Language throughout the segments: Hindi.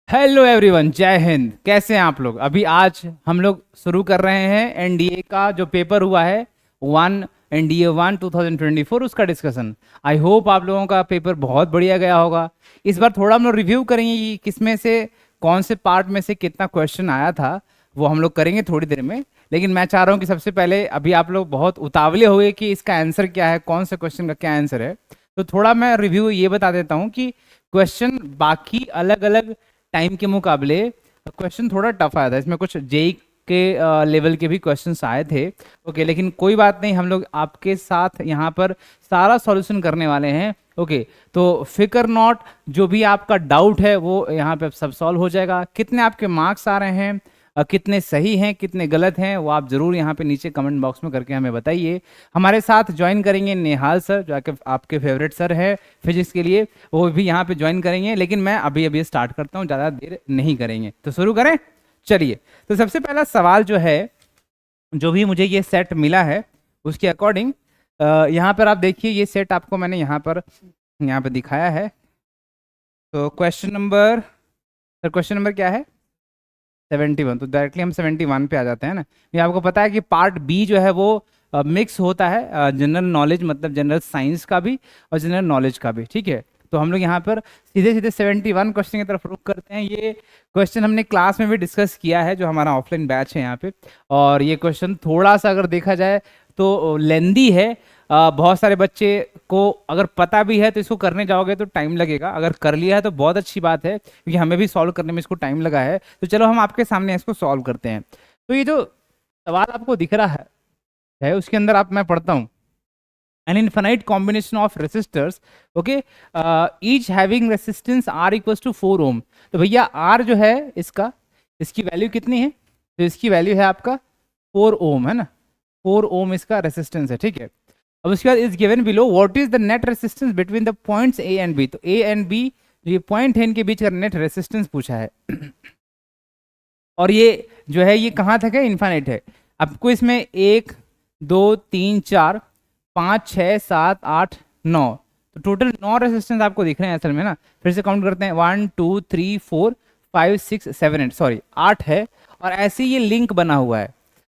हेलो एवरीवन, जय हिंद। कैसे हैं आप लोग? अभी आज हम लोग शुरू कर रहे हैं एनडीए का जो पेपर हुआ है वन एनडीए वन 2024 उसका डिस्कशन। आई होप आप लोगों का पेपर बहुत बढ़िया गया होगा। इस बार थोड़ा हम लोग रिव्यू करेंगे कि किसमें से कौन से पार्ट में से कितना क्वेश्चन आया था, वो हम लोग करेंगे थोड़ी देर में। लेकिन मैं चाह रहा हूँ कि सबसे पहले अभी आप लोग बहुत उतावले हुए कि इसका आंसर क्या है, कौन से क्वेश्चन का क्या आंसर है। तो थोड़ा मैं रिव्यू ये बता देता हूँ कि क्वेश्चन बाकी अलग अलग टाइम के मुकाबले क्वेश्चन थोड़ा टफ आया था। इसमें कुछ जेई के लेवल के भी क्वेश्चंस आए थे। ओके, लेकिन कोई बात नहीं, हम लोग आपके साथ यहाँ पर सारा सॉल्यूशन करने वाले हैं। ओके, तो फिकर नॉट, जो भी आपका डाउट है वो यहाँ पे सब सॉल्व हो जाएगा। कितने आपके मार्क्स आ रहे हैं, कितने सही हैं कितने गलत हैं, वो आप जरूर यहाँ पे नीचे कमेंट बॉक्स में करके हमें बताइए। हमारे साथ ज्वाइन करेंगे नेहाल सर, जो आपके फेवरेट सर है फिजिक्स के लिए, वो भी यहाँ पे ज्वाइन करेंगे। लेकिन मैं अभी अभी स्टार्ट करता हूँ, ज़्यादा देर नहीं करेंगे, तो शुरू करें। चलिए, तो सबसे पहला सवाल जो है, जो भी मुझे ये सेट मिला है उसके अकॉर्डिंग यहाँ पर आप देखिए, ये सेट आपको मैंने यहाँ पर दिखाया है। तो क्वेश्चन नंबर क्या है? 71। तो डायरेक्टली हम 71 पे आ जाते हैं ना। ये आपको पता है कि पार्ट बी जो है वो मिक्स होता है, जनरल नॉलेज मतलब जनरल साइंस का भी और जनरल नॉलेज का भी। ठीक है, तो हम लोग यहाँ पर सीधे सीधे 71 क्वेश्चन की तरफ रुख करते हैं। ये क्वेश्चन हमने क्लास में भी डिस्कस किया है, जो हमारा ऑफलाइन बैच है यहाँ पे। और ये क्वेश्चन थोड़ा सा अगर देखा जाए तो लेंदी है। बहुत सारे बच्चे को अगर पता भी है तो इसको करने जाओगे तो टाइम लगेगा, अगर कर लिया है तो बहुत अच्छी बात है, क्योंकि हमें भी सॉल्व करने में इसको टाइम लगा है। तो चलो हम आपके सामने इसको सॉल्व करते हैं। तो ये जो सवाल आपको दिख रहा है उसके अंदर आप मैं पढ़ता हूँ, an infinite combination of resistors, okay, each having resistance R equals to 4 ohm। तो भैया R जो है इसकी वैल्यू कितनी है? तो इसकी वैल्यू है आपका 4 ओम, है ना। 4 ओम इसका रेसिस्टेंस है, ठीक है। अब उसके बाद is given below what is the net resistance between the points A and B. तो ए एंड बी जो ये पॉइंट है इनके बीच का नेट रेसिस्टेंस पूछा है। और ये जो है ये कहाँ तक है? इन्फाइनाइट है। आपको इसमें 1 2 3 4 5 6 7 8 9, तो टोटल 9 रेसिस्टेंस आपको दिख रहे हैं असल में ना। फिर से काउंट करते हैं, 1 2 3 4 5 6 7 8, सॉरी 8 है। और ऐसे ये लिंक बना हुआ है।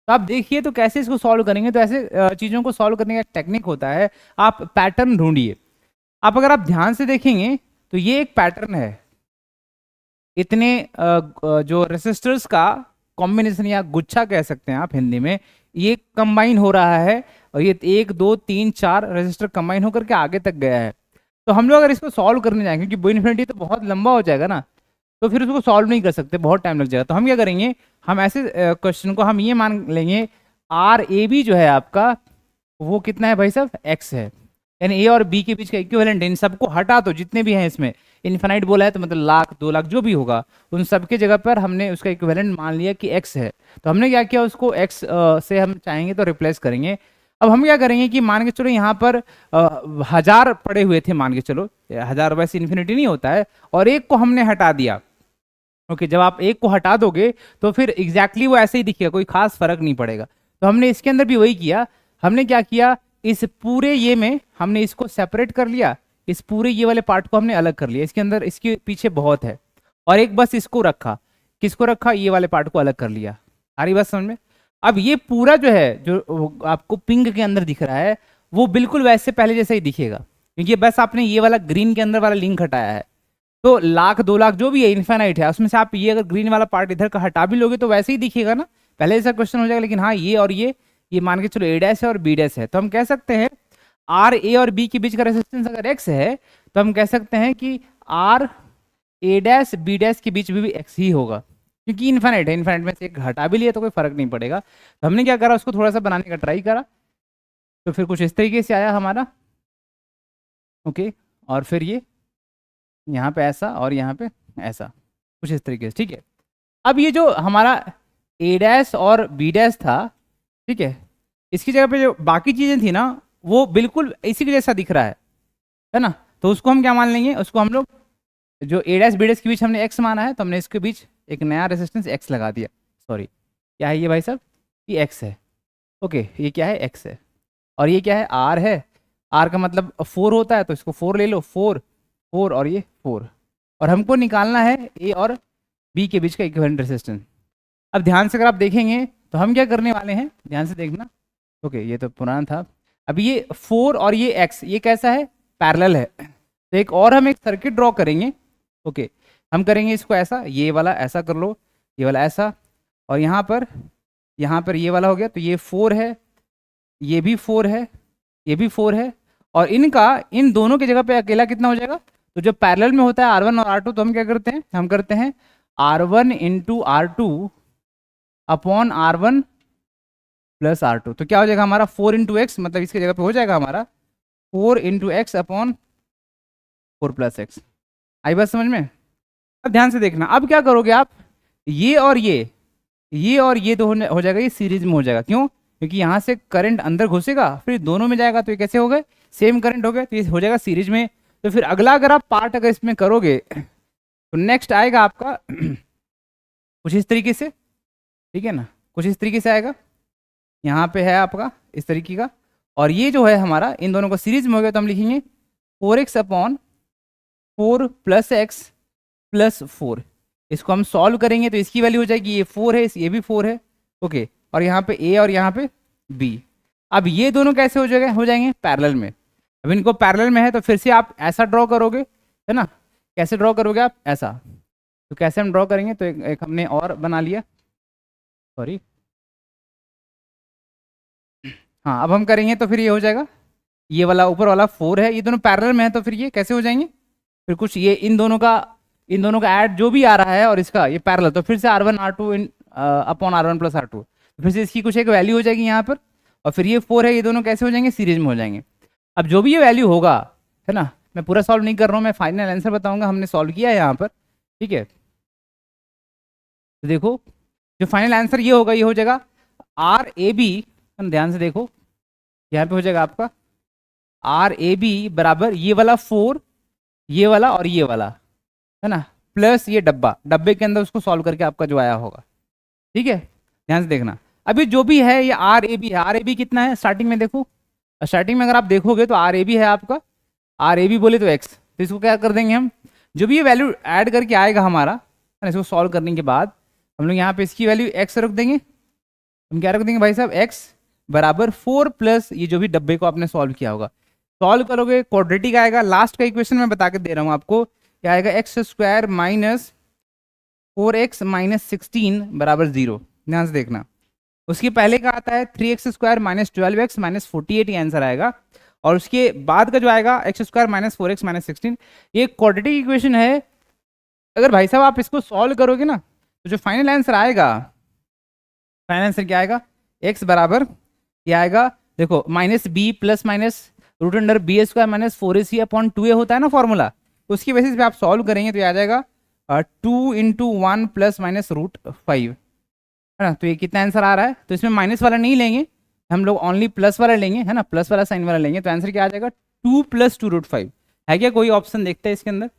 तो आप देखिए तो कैसे इसको सॉल्व करेंगे। तो ऐसे चीज़ों को सॉल्व करने का टेक्निक होता है, आप पैटर्न ढूंढिए। आप अगर आप ध्यान से देखेंगे तो ये एक पैटर्न है, इतने जो रेसिस्टर्स का कॉम्बिनेशन या गुच्छा कह सकते हैं आप हिंदी में, ये कंबाइन हो रहा है। और ये 1 2 3 4 रेसिस्टर कंबाइन होकर के आगे तक गया है। तो हम लोग अगर इसको सॉल्व करने जाएंगे, क्योंकि इन्फिनिटी तो बहुत लंबा हो जाएगा ना, तो फिर उसको सॉल्व नहीं कर सकते, बहुत टाइम लग जाएगा। तो हम क्या करेंगे, हम ऐसे क्वेश्चन को हम ये मान लेंगे, आर ए बी जो है आपका वो कितना है भाई साहब? एक्स है। यानी ए और बी के बीच का इक्विवेलेंट, इन सबको हटा दो जितने भी हैं इसमें। इन्फिनाइट बोला है तो मतलब लाख 2 लाख जो भी होगा, उन सब के जगह पर हमने उसका इक्विवेलेंट मान लिया कि एक्स है। तो हमने क्या किया, उसको एक्स से हम चाहेंगे तो रिप्लेस करेंगे। अब हम क्या करेंगे कि मान के चलो यहाँ पर 1000 पड़े हुए थे, मान के चलो 1000 वैसे इन्फिनिटी नहीं होता है, और एक को हमने हटा दिया। ओके, जब आप एक को हटा दोगे तो फिर एग्जैक्टली वो ऐसे ही दिखेगा, कोई खास फर्क नहीं पड़ेगा। तो हमने इसके अंदर भी वही किया। हमने क्या किया, इस पूरे ये में हमने इसको सेपरेट कर लिया, इस पूरे ये वाले पार्ट को हमने अलग कर लिया। इसके अंदर इसके पीछे बहुत है, और एक बस इसको रखा। किसको रखा? ये वाले पार्ट को अलग कर लिया। आ रही बात समझ में? अब ये पूरा जो है, जो आपको पिंक के अंदर दिख रहा है, वो बिल्कुल वैसे पहले जैसे ही दिखेगा, क्योंकि बस आपने ये वाला ग्रीन के अंदर वाला लिंक हटाया है। तो लाख 2 लाख जो भी है इन्फिनाइट है, उसमें से आप ये अगर ग्रीन वाला पार्ट इधर का हटा भी लोगे तो वैसे ही दिखेगा ना, पहले जैसा क्वेश्चन हो जाएगा। लेकिन हाँ, ये और ये मान के चलो ए डैश है और बी डैश है, तो हम कह सकते हैं आर ए और बी के बीच का रेसिस्टेंस अगर एक्स है, तो हम कह सकते हैं कि R A dash B dash के बीच भी एक्स ही होगा, क्योंकि इन्फिनाइट है। इन्फिनाइट में से एक हटा भी लिया तो कोई फर्क नहीं पड़ेगा। तो हमने क्या करा, उसको थोड़ा सा बनाने का ट्राई करा, तो फिर कुछ इस तरीके से आया हमारा। ओके, और फिर ये यहाँ पे ऐसा और यहाँ पे ऐसा, कुछ इस तरीके से, ठीक है। अब ये जो हमारा ए डैश और बी डैश था, ठीक है, इसकी जगह पे जो बाकी चीजें थी ना, वो बिल्कुल इसी के जैसा दिख रहा है ना। तो उसको हम क्या मान लेंगे, उसको हम लोग जो ए डैश बी डैश के बीच हमने एक्स माना है, तो हमने इसके बीच एक नया रेसिस्टेंस एक्स लगा दिया। सॉरी, क्या है ये भाई साहब? ये एक्स है। ओके, ये क्या है? एक्स है। और ये क्या है? आर है। आर का मतलब 4 होता है, तो इसको 4 ले लो, 4 4 और ये 4। और हमको निकालना है ए और बी के बीच का इक्विवेलेंट रेजिस्टेंस। अब ध्यान से अगर आप देखेंगे तो हम क्या करने वाले हैं, ध्यान से देखना। ओके, ये तो पुराना था। अब ये 4 और ये x, ये कैसा है, पैरेलल है। तो एक और हम एक सर्किट ड्रॉ करेंगे। ओके, हम करेंगे इसको ऐसा, ये वाला ऐसा कर लो, ये वाला ऐसा, और यहाँ पर ये वाला हो गया, तो ये 4 है, ये भी 4 है, ये भी 4 है, और इनका इन दोनों की जगह पे अकेला कितना हो जाएगा। तो जो पैरेलल में होता है R1 और R2, तो हम क्या करते हैं, हम करते हैं R1 into R2 upon R1 plus R2। तो क्या हो जाएगा हमारा 4 इंटू एक्स, मतलब इसकी जगह पे हो जाएगा हमारा 4 into X upon 4 plus X. आई बात समझ में। अब ध्यान से देखना, अब क्या करोगे आप, ये और ये और ये तो हो जाएगा, ये सीरीज में हो जाएगा। क्यों, क्योंकि यहाँ से करंट अंदर घुसेगा फिर दोनों में जाएगा, तो ये कैसे हो गए, सेम करंट हो गए, तो ये हो जाएगा सीरीज में। तो फिर अगला अगर आप पार्ट अगर इसमें करोगे तो नेक्स्ट आएगा आपका कुछ इस तरीके से, ठीक है ना, कुछ इस तरीके से आएगा। यहाँ पे है आपका इस तरीके का, और ये जो है हमारा इन दोनों का सीरीज में हो गया, तो हम लिखेंगे 4x upon 4 plus x plus 4। इसको हम सॉल्व करेंगे तो इसकी वैल्यू हो जाएगी, ये 4 है, ये भी 4 है। ओके, और यहाँ पे a और यहाँ पे b। अब ये दोनों कैसे हो जाएंगे पैरेलल में। अब इनको पैरेलल में है तो फिर से आप ऐसा ड्रॉ करोगे, है ना। कैसे ड्रॉ करोगे आप, ऐसा। तो कैसे हम ड्रॉ करेंगे, तो एक हमने और बना लिया, सॉरी। हाँ, अब हम करेंगे तो फिर ये हो जाएगा, ये वाला ऊपर वाला 4 है, ये दोनों पैरेलल में है, तो फिर ये कैसे हो जाएंगे, फिर कुछ ये इन दोनों का ऐड जो भी आ रहा है और इसका ये पैरेलल, तो फिर से R1 R2 upon R1 plus R2, तो फिर से इसकी कुछ एक वैल्यू हो जाएगी यहाँ पर, और फिर ये 4 है, ये दोनों कैसे हो जाएंगे, सीरीज में हो जाएंगे। अब जो भी ये वैल्यू होगा, है ना, मैं पूरा सॉल्व नहीं कर रहा हूँ, मैं फाइनल आंसर बताऊंगा, हमने सॉल्व किया है यहाँ पर, ठीक है। तो देखो जो फाइनल आंसर ये होगा, ये हो जाएगा RAB, ध्यान से देखो, यहाँ पे हो जाएगा आपका RAB बराबर ये वाला 4, ये वाला और ये वाला, है ना, प्लस ये डब्बे के अंदर उसको सॉल्व करके आपका जो आया होगा, ठीक है। ध्यान से देखना, अभी जो भी है ये RAB है। RAB कितना है स्टार्टिंग में, देखो स्टार्टिंग में अगर आप देखोगे तो RAB है आपका, RAB बोले तो x, तो इसको क्या कर देंगे हम, जो भी ये वैल्यू ऐड करके आएगा हमारा, है ना, इसको सॉल्व करने के बाद हम लोग यहाँ पे इसकी वैल्यू x रख देंगे। हम क्या रख देंगे भाई साहब, x बराबर 4 प्लस ये जो भी डब्बे को आपने सॉल्व किया होगा, सॉल्व करोगे क्वाड्रेटिक आएगा। लास्ट का इक्वेशन मैं बता के दे रहा हूँ आपको, क्या आएगा, x square minus 4x minus 16 बराबर 0। ध्यान से देखना, उसके पहले का आता है 3x square minus 12x minus 48, ये आंसर आएगा। और उसके बाद का जो आएगा x square minus 4x minus 16, ये क्वाड्रेटिक इक्वेशन है। अगर भाई साहब आप इसको सॉल्व करोगे ना, तो जो फाइनल आंसर आएगा, फाइनल आंसर क्या आएगा, x बराबर क्या आएगा, देखो minus B plus minus root under B square minus 4ac upon 2a होता है ना फॉर्मूला, तो उसकी बेसिस पे आप सॉल्व करेंगे तो ये आ जाएगा 2 इंटू 1 प्लस माइनस रूट 5, है ना। तो ये कितना आंसर आ रहा है, तो इसमें माइनस वाला नहीं लेंगे हम लोग, ओनली प्लस वाला लेंगे, है ना, प्लस वाला साइन वाला लेंगे, तो आंसर क्या आ जाएगा 2 प्लस 2 रूट 5। है क्या कोई ऑप्शन देखते हैं इसके अंदर,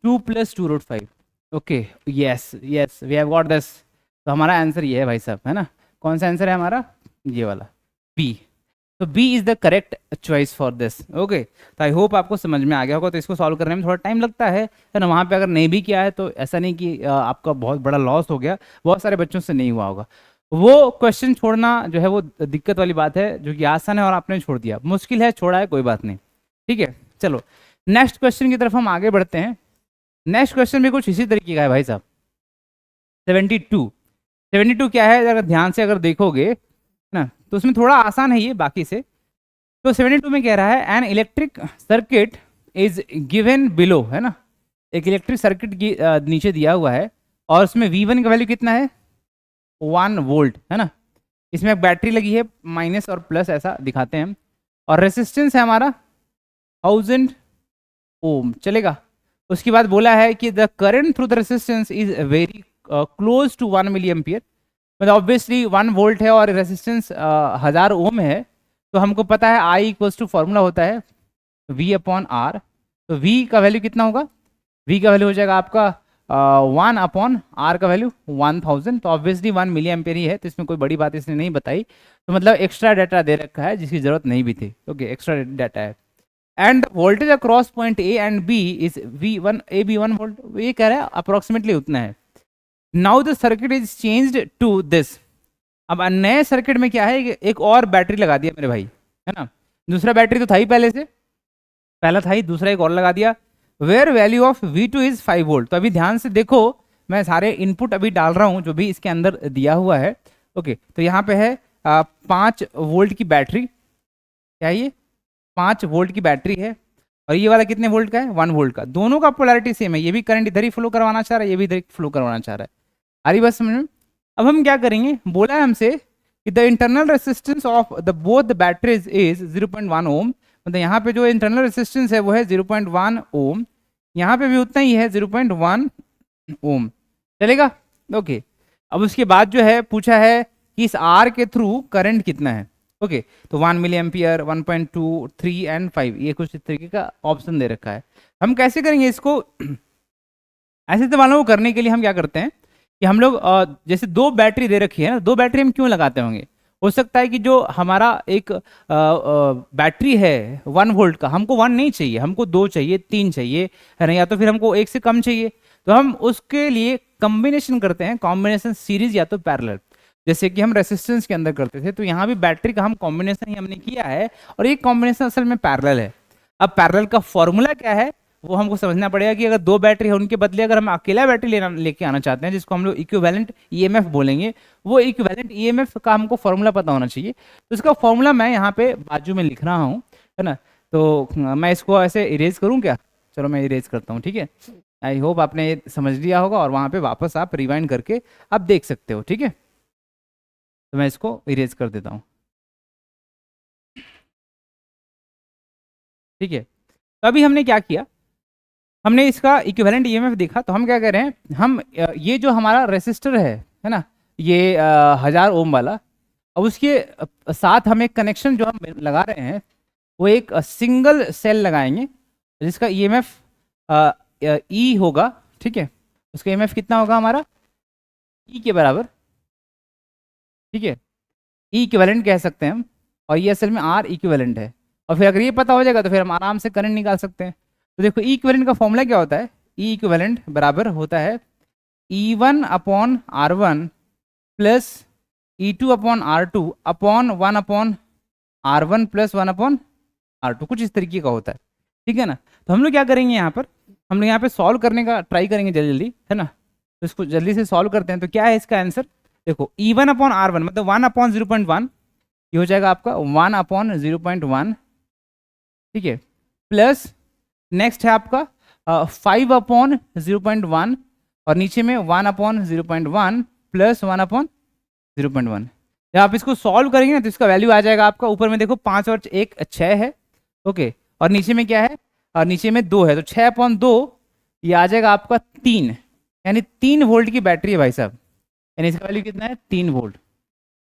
2 plus 2 root 5। Okay, yes yes, we have got this. तो हमारा आंसर ये है भाई साहब, है ना। कौन सा आंसर है हमारा, ये वाला बी। तो B is the correct choice for this. Okay, तो आई होप आपको समझ में आ गया होगा। तो इसको सॉल्व करने में थोड़ा टाइम लगता है ना, वहाँ पे अगर नहीं भी किया है तो ऐसा नहीं कि आपका बहुत बड़ा लॉस हो गया, बहुत सारे बच्चों से नहीं हुआ होगा। वो क्वेश्चन छोड़ना जो है वो दिक्कत वाली बात है, जो कि आसान है और आपने छोड़ दिया, मुश्किल है, छोड़ा है, कोई बात नहीं, ठीक है। चलो नेक्स्ट क्वेश्चन की तरफ हम आगे बढ़ते हैं। नेक्स्ट क्वेश्चन भी कुछ इसी तरीके का है भाई साहब, 72 क्या है, अगर ध्यान से अगर देखोगे ना, तो उसमें थोड़ा आसान है ये बाकी से। तो 72 में कह रहा है an electric circuit is given below, है ना, एक इलेक्ट्रिक सर्किट नीचे दिया हुआ है, और उसमें V1 का वैल्यू कितना है, 1 वोल्ट, है ना। इसमें एक बैटरी लगी है, माइनस और प्लस ऐसा दिखाते हैं हम, और रेसिस्टेंस है हमारा 1000 ओम, चलेगा। उसके बाद बोला है कि the current through the resistance is very close to 1 milliampere, मतलब ऑब्वियसली 1 वोल्ट है और रेसिस्टेंस 1000 ओम है, तो हमको पता है I इक्वल्स टू फॉर्मूला होता है V अपॉन R। तो V का वैल्यू कितना होगा, V का वैल्यू हो जाएगा आपका 1 अपॉन R का वैल्यू 1000, तो ऑब्वियसली 1 मिली एम्पियर ही है, तो इसमें कोई बड़ी बात इसने नहीं बताई, तो मतलब एक्स्ट्रा डाटा दे रखा है जिसकी जरूरत नहीं भी थी। ओके, एक्स्ट्रा डाटा है। And voltage across point A and B is V1 A B 1 volt, ये कह रहा है अप्रोक्सीमेटली उतना है। Now the circuit is changed to this. अब नए सर्किट में क्या है कि एक और बैटरी लगा दिया मेरे भाई, है ना। दूसरा बैटरी तो था ही पहले से, पहला था ही, दूसरा एक और लगा दिया। Where value of V2 is 5 volt. तो अभी ध्यान से देखो, मैं सारे इनपुट अभी डाल रहा हूं जो भी इसके अंदर दिया हुआ है। ओके, तो यहाँ पे है 5 वोल्ट की बैटरी, क्या है ये, 5 वोल्ट की बैटरी है। और ये वाला कितने वोल्ट का है, 1 वोल्ट का। दोनों का पोलैरिटी सेम है, ये भी करंट इधर ही फ्लो करवाना चाह रहा है, ये भी इधर फ्लो करवाना चाह रहा है। आ रही बात समझ में। अब हम क्या करेंगे, बोला है हमसे कि the internal resistance of the both the batteries is 0.1 ओम। मतलब यहाँ पे जो इंटरनल रेसिस्टेंस है वो है 0.1 ओम, यहाँ पे भी उतना ही है 0.1 ओम, चलेगा। ओके, अब उसके बाद जो है पूछा है कि इस आर के थ्रू करंट कितना है। ओके, तो 1 मिली एम्पियर, 1.2, 3 एंड 5, ये कुछ इस तरीके का ऑप्शन दे रखा है। हम कैसे करेंगे इसको ऐसे सवालों को करने के लिए हम क्या करते हैं कि हम लोग जैसे दो बैटरी दे रखी है ना, दो बैटरी हम क्यों लगाते होंगे। हो सकता है कि जो हमारा एक बैटरी है 1 वोल्ट का, हमको 1 नहीं चाहिए, हमको 2 चाहिए, 3 चाहिए, है ना, या तो फिर हमको 1 से कम चाहिए। तो हम उसके लिए कॉम्बिनेशन करते हैं, कॉम्बिनेशन सीरीज या तो पैरेलल, जैसे कि हम रेसिस्टेंस के अंदर करते थे। तो यहाँ भी बैटरी का हम कॉम्बिनेशन ही हमने किया है, और ये कॉम्बिनेशन असल में पैरेलल है। अब पैरेलल का फॉर्मूला क्या है वो हमको समझना पड़ेगा कि अगर दो बैटरी है उनके बदले अगर हम अकेला बैटरी लेके आना चाहते हैं, जिसको हम लोग इक्विवेलेंट ईएमएफ बोलेंगे, वो इक्विवेलेंट ईएमएफ का हमको फॉर्मूला पता होना चाहिए। तो इसका फॉर्मूला मैं यहाँ पे बाजू में लिख रहा हूँ, है ना। तो मैं इसको ऐसे इरेज करूँ क्या, चलो मैं इरेज करता हूँ, ठीक है। आई होप आपने ये समझ लिया होगा, और वहाँ पे वापस आप रिवाइंड करके आप देख सकते हो, ठीक है। तो मैं इसको इरेज कर देता हूँ, ठीक है। तो अभी हमने क्या किया, हमने इसका इक्विवेलेंट ईएमएफ देखा। तो हम क्या कह रहे हैं, हम ये जो हमारा रेसिस्टर है ना, ये 1000 ओम वाला, अब उसके साथ हम एक कनेक्शन जो हम लगा रहे हैं वो एक सिंगल सेल लगाएंगे, जिसका ईएमएफ ई होगा, ठीक है। उसका ईएमएफ कितना होगा हमारा, ई के बराबर, ठीक है। ई इक्विवेलेंट कह सकते हैं हम, और ये असल में आर इक्विवेलेंट है। और फिर अगर ये पता हो जाएगा तो फिर हम आराम से करंट निकाल सकते हैं। तो देखो ई इक्विवेलेंट का फॉर्मूला क्या होता है, ई इक्विवेलेंट बराबर होता है E1/R1 plus E2/R2 upon 1/R1 plus 1/R2, कुछ इस तरीके का होता है, ठीक है ना। तो हम लोग क्या करेंगे यहाँ पर, हम लोग यहाँ पे सॉल्व करने का ट्राई करेंगे जल्दी जल्दी, है ना। तो इसको जल्दी से सॉल्व करते हैं। तो क्या है इसका आंसर, देखो E1/R1 मतलब 1/0.1, ये हो जाएगा आपका 1/0.1, ठीक है, प्लस नेक्स्ट है आपका 5/0.1, और नीचे में 1/0.1 प्लस 1/0.1। जब आप इसको सॉल्व करेंगे ना तो इसका वैल्यू आ जाएगा आपका, ऊपर में देखो 5 और 1 6 है, ओके, और नीचे में क्या है, और नीचे में 2 है, तो 6/2 ये आ जाएगा आपका 3, यानी 3 वोल्ट की बैटरी है भाई साहब, यानी इसका वैल्यू कितना है, 3 वोल्ट।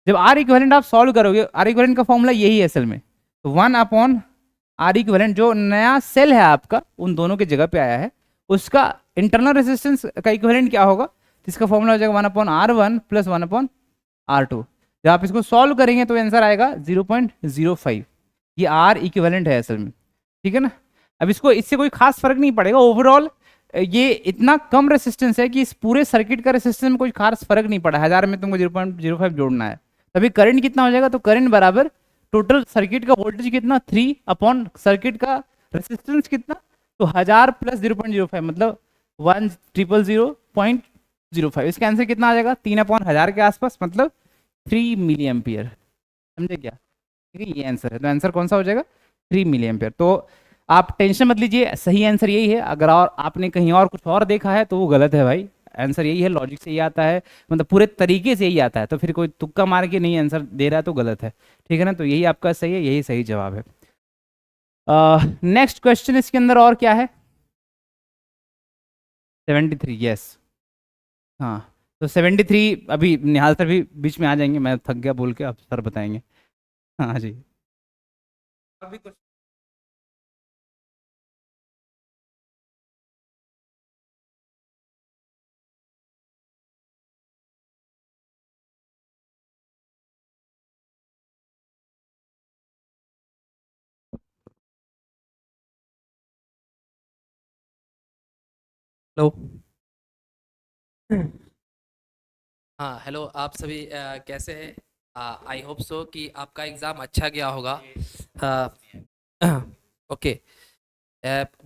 जब आर इक्विवेलेंट आप सॉल्व करोगे, आर इक्विवेलेंट का फॉर्मूला यही है असल में, तो 1/आर इक्विवेलेंट जो नया सेल है आपका उन दोनों की जगह पे आया है, उसका इंटरनल रेजिस्टेंस का इक्विवेलेंट क्या होगा, तो इसका फॉर्मूला हो जाएगा 1/R1 प्लस 1/R2। जब आप इसको सॉल्व करेंगे तो आंसर आएगा 0.05, ये आर इक्विवेलेंट है असल में, ठीक है ना। अब इसको इससे कोई खास फर्क नहीं पड़ेगा, ओवरऑल ये इतना कम रेसिस्टेंस है कि इस पूरे सर्किट का रेसिस्टेंस में कोई खास फर्क नहीं पड़ा, 1000 में तुमको 0.05 जोड़ना है। तभी करंट कितना हो जाएगा, तो करंट बराबर टोटल सर्किट का वोल्टेज कितना, 3 अपॉन सर्किट का रेसिस्टेंस कितना, तो 1000 प्लस 0.05 मतलब 1000.05। इसका आंसर कितना आ जाएगा, 3/1000 के आसपास, मतलब 3 मिली एम्पियर, समझे क्या, ठीक है। ये आंसर है, तो आंसर कौन सा हो जाएगा, 3 मिली एम्पियर। तो आप टेंशन मत लीजिए, सही आंसर यही है। अगर और आपने कहीं और कुछ और देखा है तो वो गलत है भाई, आंसर यही है, लॉजिक से ही आता है, मतलब पूरे तरीके से यही आता है। तो फिर कोई तुक्का मार के नहीं आंसर दे रहा है तो गलत है, ठीक है ना। तो यही आपका सही है, यही सही जवाब है। नेक्स्ट क्वेश्चन इसके अंदर और क्या है, 73, यस, हाँ। तो 73, अभी निहाल सर भी बीच में आ जाएंगे, मैं थक गया बोल के, अब सर बताएंगे। हाँ जी, अभी कुछ हेलो। हाँ हेलो, आप सभी कैसे हैं? आई होप सो कि आपका एग्ज़ाम अच्छा गया होगा। ओके।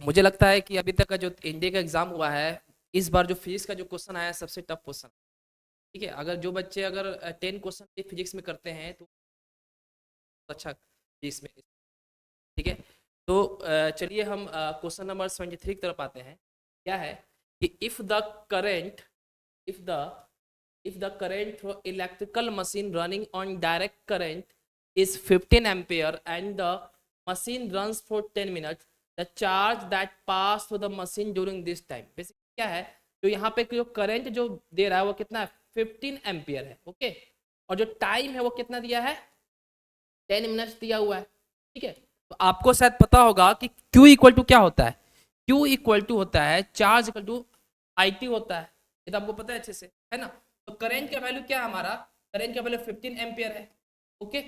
मुझे लगता है कि अभी तक का जो इंडिया का एग्ज़ाम हुआ है, इस बार जो फिजिक्स का जो क्वेश्चन आया है सबसे टफ क्वेश्चन। ठीक है, अगर जो बच्चे अगर 10 क्वेश्चन फिजिक्स में करते हैं तो अच्छा फिजिक्स में। ठीक है, तो चलिए हम क्वेश्चन नंबर 73 की तरफ आते हैं। क्या है कि if the if the current through electrical machine running on direct current is 15 ampere and the machine runs for 10 minutes, the charge that pass through the machine during this time, basically क्या है, जो यहाँ पे जो करंट जो दे रहा है वो कितना है, 15 एम्पियर है। ओके, और जो टाइम है वो कितना दिया है, 10 मिनट्स दिया हुआ है। ठीक है, तो आपको शायद पता होगा कि Q इक्वल टू क्या होता है। Q इक्वल टू होता है charge equal to I T होता है। ये तो आपको पता है अच्छे से, है ना। तो करंट का वैल्यू क्या है हमारा, करंट का वैल्यू 15 एम्पियर है। ओके,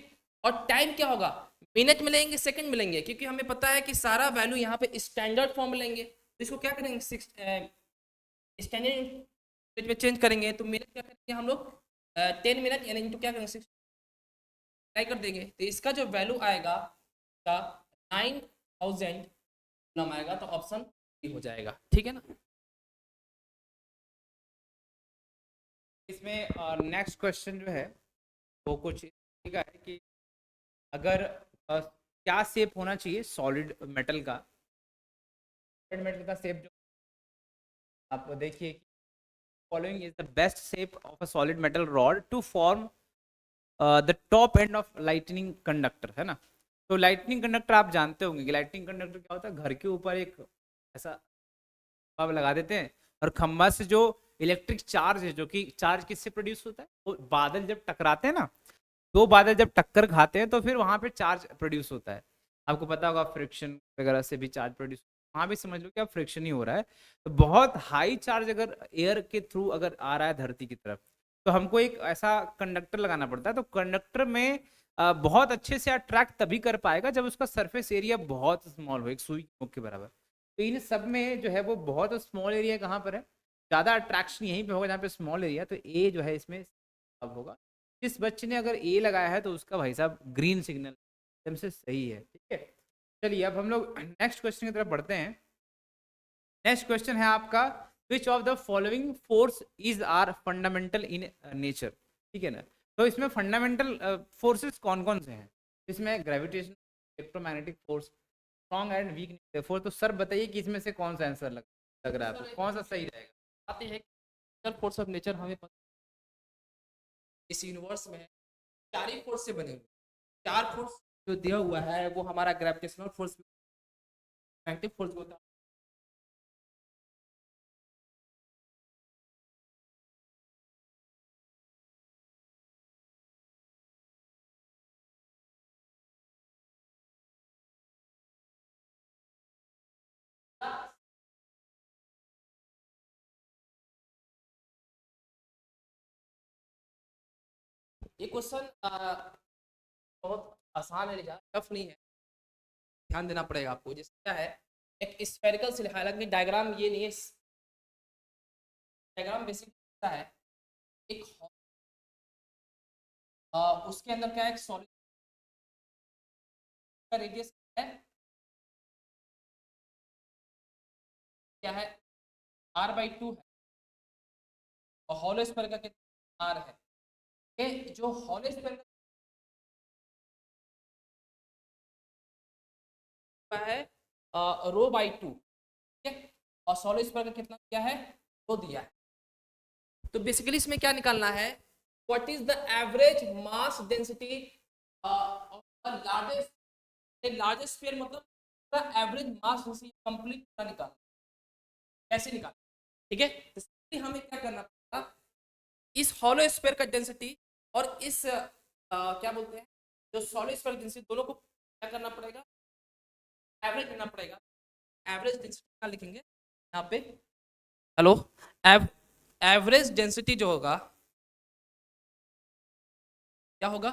और टाइम क्या होगा, मिनट मिलेंगे सेकंड मिलेंगे, क्योंकि हमें पता है कि सारा वैल्यू यहाँ पे स्टैंडर्ड फॉर्म मिलेंगे। तो इसको क्या करेंगे, स्टैंडर्ड में चेंज करेंगे, तो मिनट क्या करेंगे हम लोग, 10 मिनट यानी इंटू क्या करेंगे, ट्राई कर देंगे। तो इसका जो वैल्यू आएगा का 9000 कूलम आएगा, तो ऑप्शन हो जाएगा। ठीक है ना। इसमें नेक्स्ट क्वेश्चन जो है वो कुछ इस तरीके का है कि अगर क्या शेप होना चाहिए सॉलिड मेटल का, सॉलिड मेटल का शेप जो आप देखिए, following is the best shape of a solid metal rod to form the top end of lightning conductor, है ना। तो लाइटनिंग कंडक्टर आप जानते होंगे कि लाइटनिंग कंडक्टर क्या होता है, घर के ऊपर एक ऐसा खंभा लगा देते हैं, और खंभा से जो इलेक्ट्रिक चार्ज है, जो कि चार्ज किससे प्रोड्यूस होता है, वो बादल जब टकराते हैं ना, दो बादल जब टक्कर खाते हैं तो फिर वहां पे चार्ज प्रोड्यूस होता है। आपको पता होगा फ्रिक्शन वगैरह से भी चार्ज प्रोड्यूस, वहां भी समझ लो कि अब फ्रिक्शन ही हो रहा है। तो बहुत हाई चार्ज अगर एयर के थ्रू अगर आ रहा है धरती की तरफ, तो हमको एक ऐसा कंडक्टर लगाना पड़ता है। तो कंडक्टर में बहुत अच्छे से अट्रैक्ट तभी कर पाएगा जब उसका सरफेस एरिया बहुत स्मॉल हो, एक सुई की नोक के बराबर। तो इन सब में जो है वो बहुत स्मॉल एरिया कहाँ पर है, ज्यादा अट्रैक्शन यहीं पे होगा जहाँ पे स्मॉल एरिया। तो ए जो है इसमें अब होगा, जिस बच्चे ने अगर ए लगाया है तो उसका भाई साहब ग्रीन सिग्नल एकदम से सही है। ठीक है, चलिए अब हम लोग नेक्स्ट क्वेश्चन की तरफ बढ़ते हैं। नेक्स्ट क्वेश्चन है आपका, which of the following force is are fundamental in nature. ठीक है ना। तो इसमें फंडामेंटल फोर्सेस कौन कौन से हैं, इसमें gravitation, electromagnetic force, strong and weak nuclear force. तो सर बताइए कि इसमें से कौन सा आंसर लग रहा है आपको, कौन सा सही रहेगा। आते हैं फोर्स ऑफ नेचर, हमें पता इस यूनिवर्स में चार ही फोर्स से बने हुए, चार फोर्स जो दिया हुआ है वो हमारा ग्रेविटेशनल फोर्स, मैग्नेटिक फोर्स होता है। ये क्वेश्चन बहुत आसान है, टफ नहीं है, ध्यान देना पड़ेगा आपको। जैसे क्या है, एक स्फेरिकल से, हालांकि डायग्राम ये नहीं है, डायग्राम बेसिक है एक उसके अंदर क्या है, एक सॉलिड का रेडियस है, क्या है, r/2 है, और हॉलो स्फीयर का कितना r है। ये जो हॉलो स्फीयर का है ρ/2, ठीक है, और सॉलिड स्फीयर का कितना दिया है, रो दिया है। तो बेसिकली इसमें क्या निकालना है, what is the average mass density of the largest, largest sphere, मतलब पूरा एवरेज मास डेंसिटी कंप्लीट पूरा निकालना, कैसे निकालना। ठीक है, तो हमें क्या करना पड़ेगा, इस हॉलो स्फीयर का डेंसिटी और इस क्या बोलते हैं, जो सॉलिड स्फीयर का डेंसिटी, दोनों को क्या करना पड़ेगा, एवरेज लेना पड़ेगा। एवरेज डेंसिटी क्या लिखेंगे यहाँ पे, हेलो, एव एवरेज डेंसिटी जो होगा क्या होगा,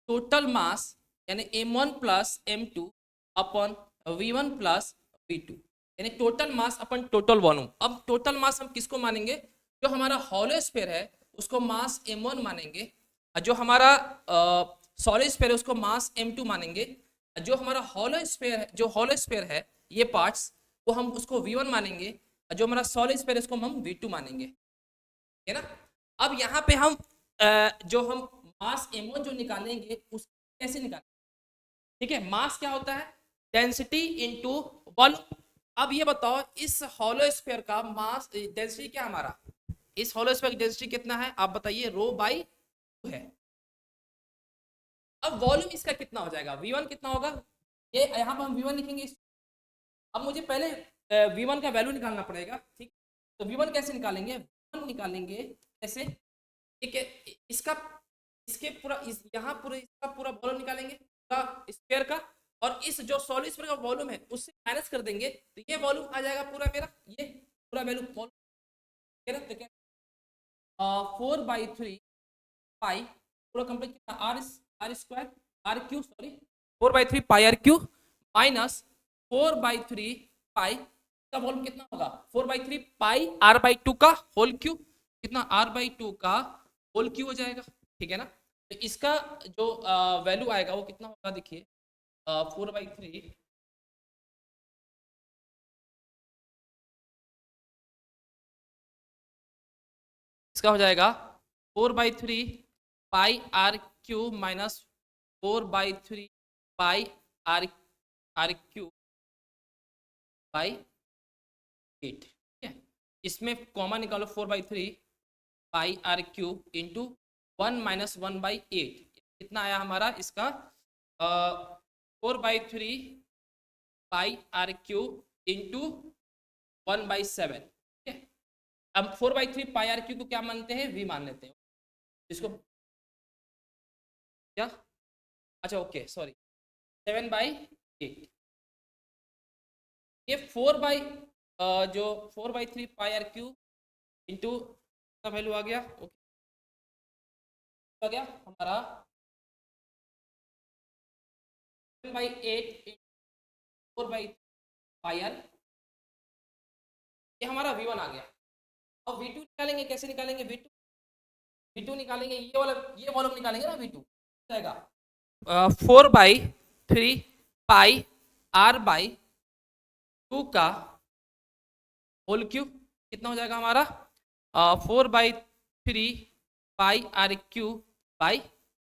टोटल मास यानी m1 plus m2 upon v1 plus v2। यानी टोटल मास अपन टोटल वॉल्यूम। अब टोटल मास हम किसको मानेंगे? जो हमारा हॉलो स्फीयर है उसको मास m1 मानेंगे, और जो हमारा सॉलिड स्फीयर है उसको मास m2 मानेंगे। जो हमारा हॉलो स्फीयर है, जो हॉलो स्फीयर है ये पार्ट्स, वो हम उसको v1 मानेंगे, और जो हमारा सॉलिड स्फीयर है उसको हम v2 मानेंगे, है ना। अब यहाँ पे हम जो हम मास m1 जो निकालेंगे उस कैसे निकालेंगे? ठीक है, मास क्या होता है? Density into volume. अब ये बताओ इस हॉलो स्फीयर का मास डेंसिटी क्या हमारा, इस हॉलो स्फीयर की डेंसिटी कितना है आप बताइए? रो बाई टू है। अब वॉल्यूम इसका कितना हो जाएगा? v1 कितना होगा? ये यहाँ पर हम v1 लिखेंगे। अब मुझे पहले v1 का वैल्यू निकालना पड़ेगा, ठीक। तो v1 कैसे निकालेंगे? v1 निकालेंगे कैसे? ठीक है, इसका इसके पूरा यहाँ पूरा इसका पूरा वॉल्यूम निकालेंगे स्फीयर का, और इस जो सॉलिड स्फीयर का वॉल्यूम है उससे माइनस कर देंगे, तो ये वॉल्यूम आ जाएगा पूरा मेरा, ये पूरा वैल्यू वॉल्यूम। तो क्या 4/3 पाई पूरा कंप्लीट कितना? R square r cube sorry 4/3 pi are cube minus 4/3 pi का वॉल्यूम कितना होगा? 4/3 पाई r/2 का होल क्यू, कितना? r/2 का होल क्यू हो जाएगा, ठीक है ना। तो इसका जो वैल्यू आएगा वो कितना होगा? देखिए 4/3 इसका हो जाएगा 4/3 pi are cube minus 4/3 pi R R cube by 8, ठीक है। इसमें कॉमन निकालो 4/3 pi are cube into 1 minus 1/8, कितना आया हमारा इसका? 4/3 पाई आर क्यू इंटू 1/7, ठीक है। अब 4/3 पाई आर क्यू को क्या मानते हैं? v मान लेते हैं इसको, क्या? अच्छा ओके सॉरी 7/8। ये 4/3 पाई आर क्यू इंटू का वैल्यू आ गया, ओके आ गया हमारा 7/8 4/पाई आर, ये हमारा v1 आ गया। अब v2 निकालेंगे, कैसे निकालेंगे? v2 निकालेंगे, ये वॉल्यूम निकालेंगे ना v2, जाएगा 4/3 पाई r/2 का होल क्यूब, कितना हो जाएगा हमारा? 4/3 पाई आर क्यू बाई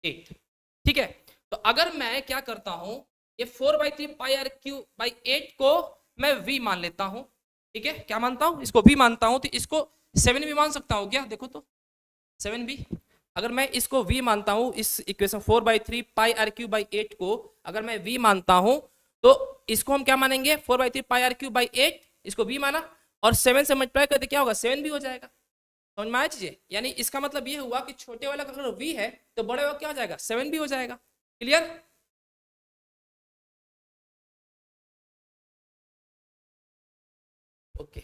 8, ठीक है। तो अगर मैं क्या करता हूं, ये 4/3 पाई आर क्यू बाई 8 को मैं v मान लेता हूं, ठीक है। क्या मानता हूं? इसको v मानता हूं, तो इसको 7 भी मान सकता हूं क्या? देखो तो 7 भी, अगर मैं इसको v मानता हूं, इस equation 4/3 pi are cube by 8 को अगर मैं v मानता हूं, तो इसको हम क्या मानेंगे? 4/3 पाई आर क्यू बाई 8, इसको v माना, और 7 से मल्टीप्लाई करते क्या होगा? 7 भी हो जाएगा। समझ में आया चीजें? यानी इसका मतलब ये हुआ कि छोटे वाला का अगर v है तो बड़े वाला क्या हो जाएगा? 7 भी हो जाएगा। क्लियर? ओके,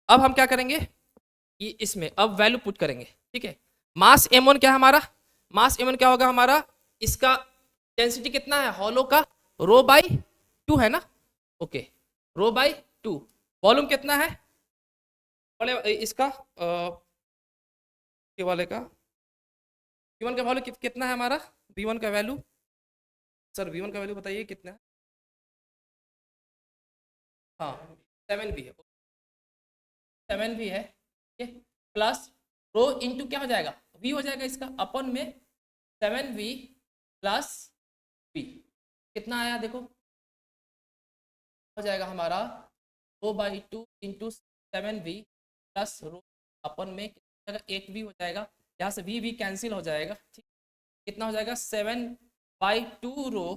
अब हम क्या करेंगे? ये इसमें अब वैल्यू पुट करेंगे, ठीक है। मास m1 क्या है हमारा? मास m1 क्या होगा हमारा? इसका डेंसिटी कितना है हॉलो का? रो बाई 2 है ना, ओके रो बाई 2। वॉल्यूम कितना है बड़े इसका के वाले का? v1 का वैल्यू कितना है हमारा? v1 का वैल्यू सर v1 का वैल्यू बताइए कितना है? हाँ 7 भी है, 7 भी है, ठीक है। प्लस रो इंटू क्या हो जाएगा? v हो जाएगा इसका अपन में 7v प्लस v, कितना आया देखो? हो जाएगा हमारा rho by 2 into 7v plus rho upon में 8v हो जाएगा, यहाँ से v कैंसिल हो जाएगा, ठीक। कितना हो जाएगा? 7/2 रो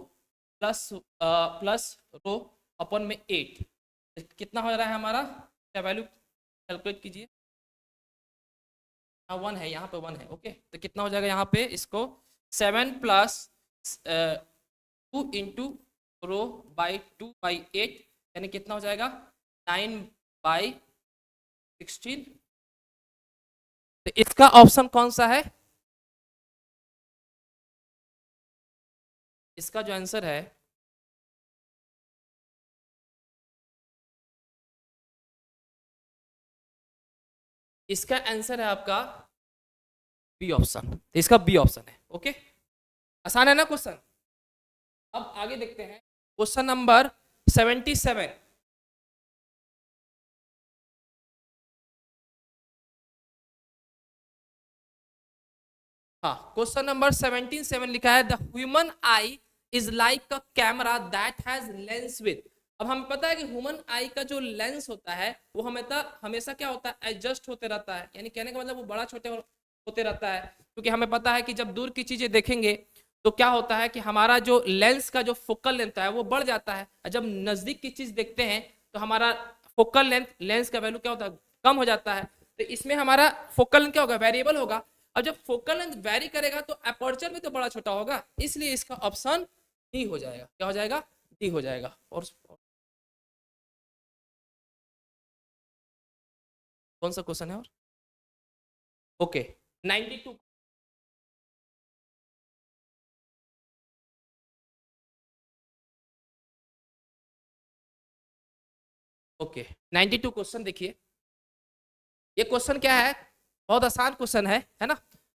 प्लस प्लस रो अपन में 8, कितना हो रहा है हमारा? क्या वैल्यू कैलकुलेट कीजिए। हाँ 1 है, यहाँ पे 1 है, ओके। तो कितना हो जाएगा यहाँ पे? इसको 7 प्लस 2 इंटू रो बाई 2/8, यानी कितना हो जाएगा? 9/16। तो इसका ऑप्शन कौन सा है? इसका जो आंसर है इसका आंसर है आपका बी ऑप्शन, इसका बी ऑप्शन है। ओके, आसान है ना क्वेश्चन। अब आगे देखते हैं क्वेश्चन नंबर 77। हाँ, क्वेश्चन नंबर 77 लिखा है the human I is like a camera that has lens with. अब हमें पता है कि ह्यूमन आई का जो लेंस होता है वो हमेशा हमेशा क्या होता है, एडजस्ट होते रहता है। यानी कहने का मतलब वो बड़ा छोटे होते रहता है, क्योंकि हमें पता है कि जब दूर की चीजें देखेंगे तो क्या होता है कि हमारा जो लेंस का जो फोकल लेंथ है वो बढ़ जाता है, और जब नजदीक की चीज देखते हैं तो हमारा फोकल लेंथ, लेंस का वैल्यू क्या होता है, कम हो जाता है। तो इसमें हमारा फोकल लेंथ क्या होगा, वेरिएबल होगा। अब जब फोकल लेंथ वेरी करेगा तो अपर्चर भी तो बड़ा छोटा होगा, इसलिए इसका ऑप्शन डी हो जाएगा। क्या हो जाएगा, डी हो जाएगा। और कौन सा क्वेश्चन है और ओके 92। ओके 92 क्वेश्चन देखिए। ये क्वेश्चन क्या है, बहुत आसान क्वेश्चन है ना।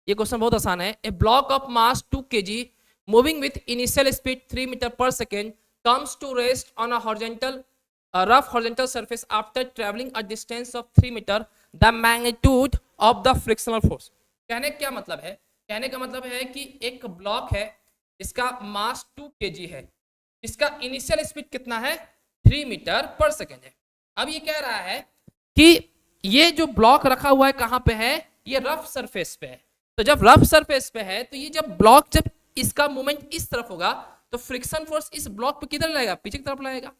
ये क्वेश्चन बहुत आसान है। A block of mass 2 kg moving with initial speed 3 metre per second comes to rest on a rough horizontal surface after traveling a distance of 3 meter. The magnitude of the frictional force। कहने क्या मतलब है, कहने का मतलब है कि एक ब्लॉक है, इसका मास 2 kg है, इसका इनिशियल स्पीड कितना है, 3 मीटर पर सेकेंड है। अब ये कह रहा है कि ये जो ब्लॉक रखा हुआ है कहां पे है, ये रफ सरफेस पे है। तो जब रफ सरफेस पे है तो ये जब ब्लॉक, जब इसका मूवमेंट इस तरफ होगा तो फ्रिक्शन फोर्स इस ब्लॉक पे किधर लगेगा, पीछे की तरफ लगेगा।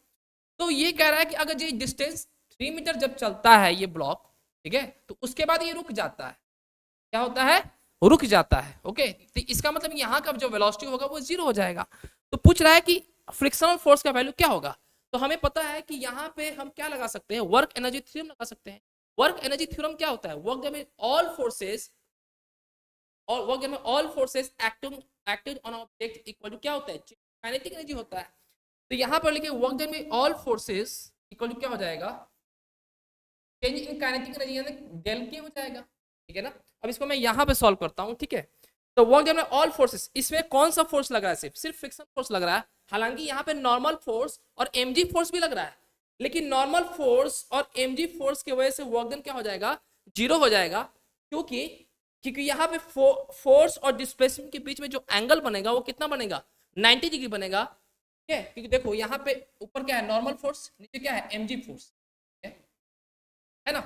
तो ये कह रहा है कि अगर ये डिस्टेंस 3 मीटर जब चलता है ये ब्लॉक, ठीक है, तो उसके बाद ये रुक जाता है। क्या होता है, रुक जाता है। ओके, तो इसका मतलब यहाँ का जो वेलोसिटी होगा वो जीरो हो जाएगा। तो पूछ रहा है कि फ्रिक्शनल फोर्स का वैल्यू क्या होगा। तो हमें पता है कि यहाँ पे हम क्या लगा सकते हैं, वर्क एनर्जी थ्योरम लगा सकते हैं। वर्क एनर्जी थ्योरम क्या होता है, work done by all forces, और work done by all forces acting on object equal to क्या होता है, काइनेटिक एनर्जी होता है। तो यहाँ पर लिखिए work done by all forces equal to क्या हो जाएगा, चेंज इन काइनेटिक एनर्जी, यानी डेल के हो जाएगा। ठीक है ना। अब इसको मैं यहाँ पे सॉल्व करता हूँ। ठीक है, तो work done by all forces, इसमें कौन सा फोर्स लग रहा है, सिर्फ फ्रिक्शन फोर्स लग रहा है। हालांकि यहाँ पे नॉर्मल फोर्स और mg फोर्स भी लग रहा है, लेकिन नॉर्मल फोर्स और mg फोर्स की वजह से वर्क डन क्या हो जाएगा, जीरो हो जाएगा। क्योंकि यहाँ पे फोर्स और डिस्प्लेसमेंट के बीच में जो एंगल बनेगा वो कितना बनेगा, 90 डिग्री बनेगा। ठीक है, क्योंकि देखो यहाँ पे ऊपर क्या है, नॉर्मल फोर्स, नीचे क्या है, mg फोर्स, है ना।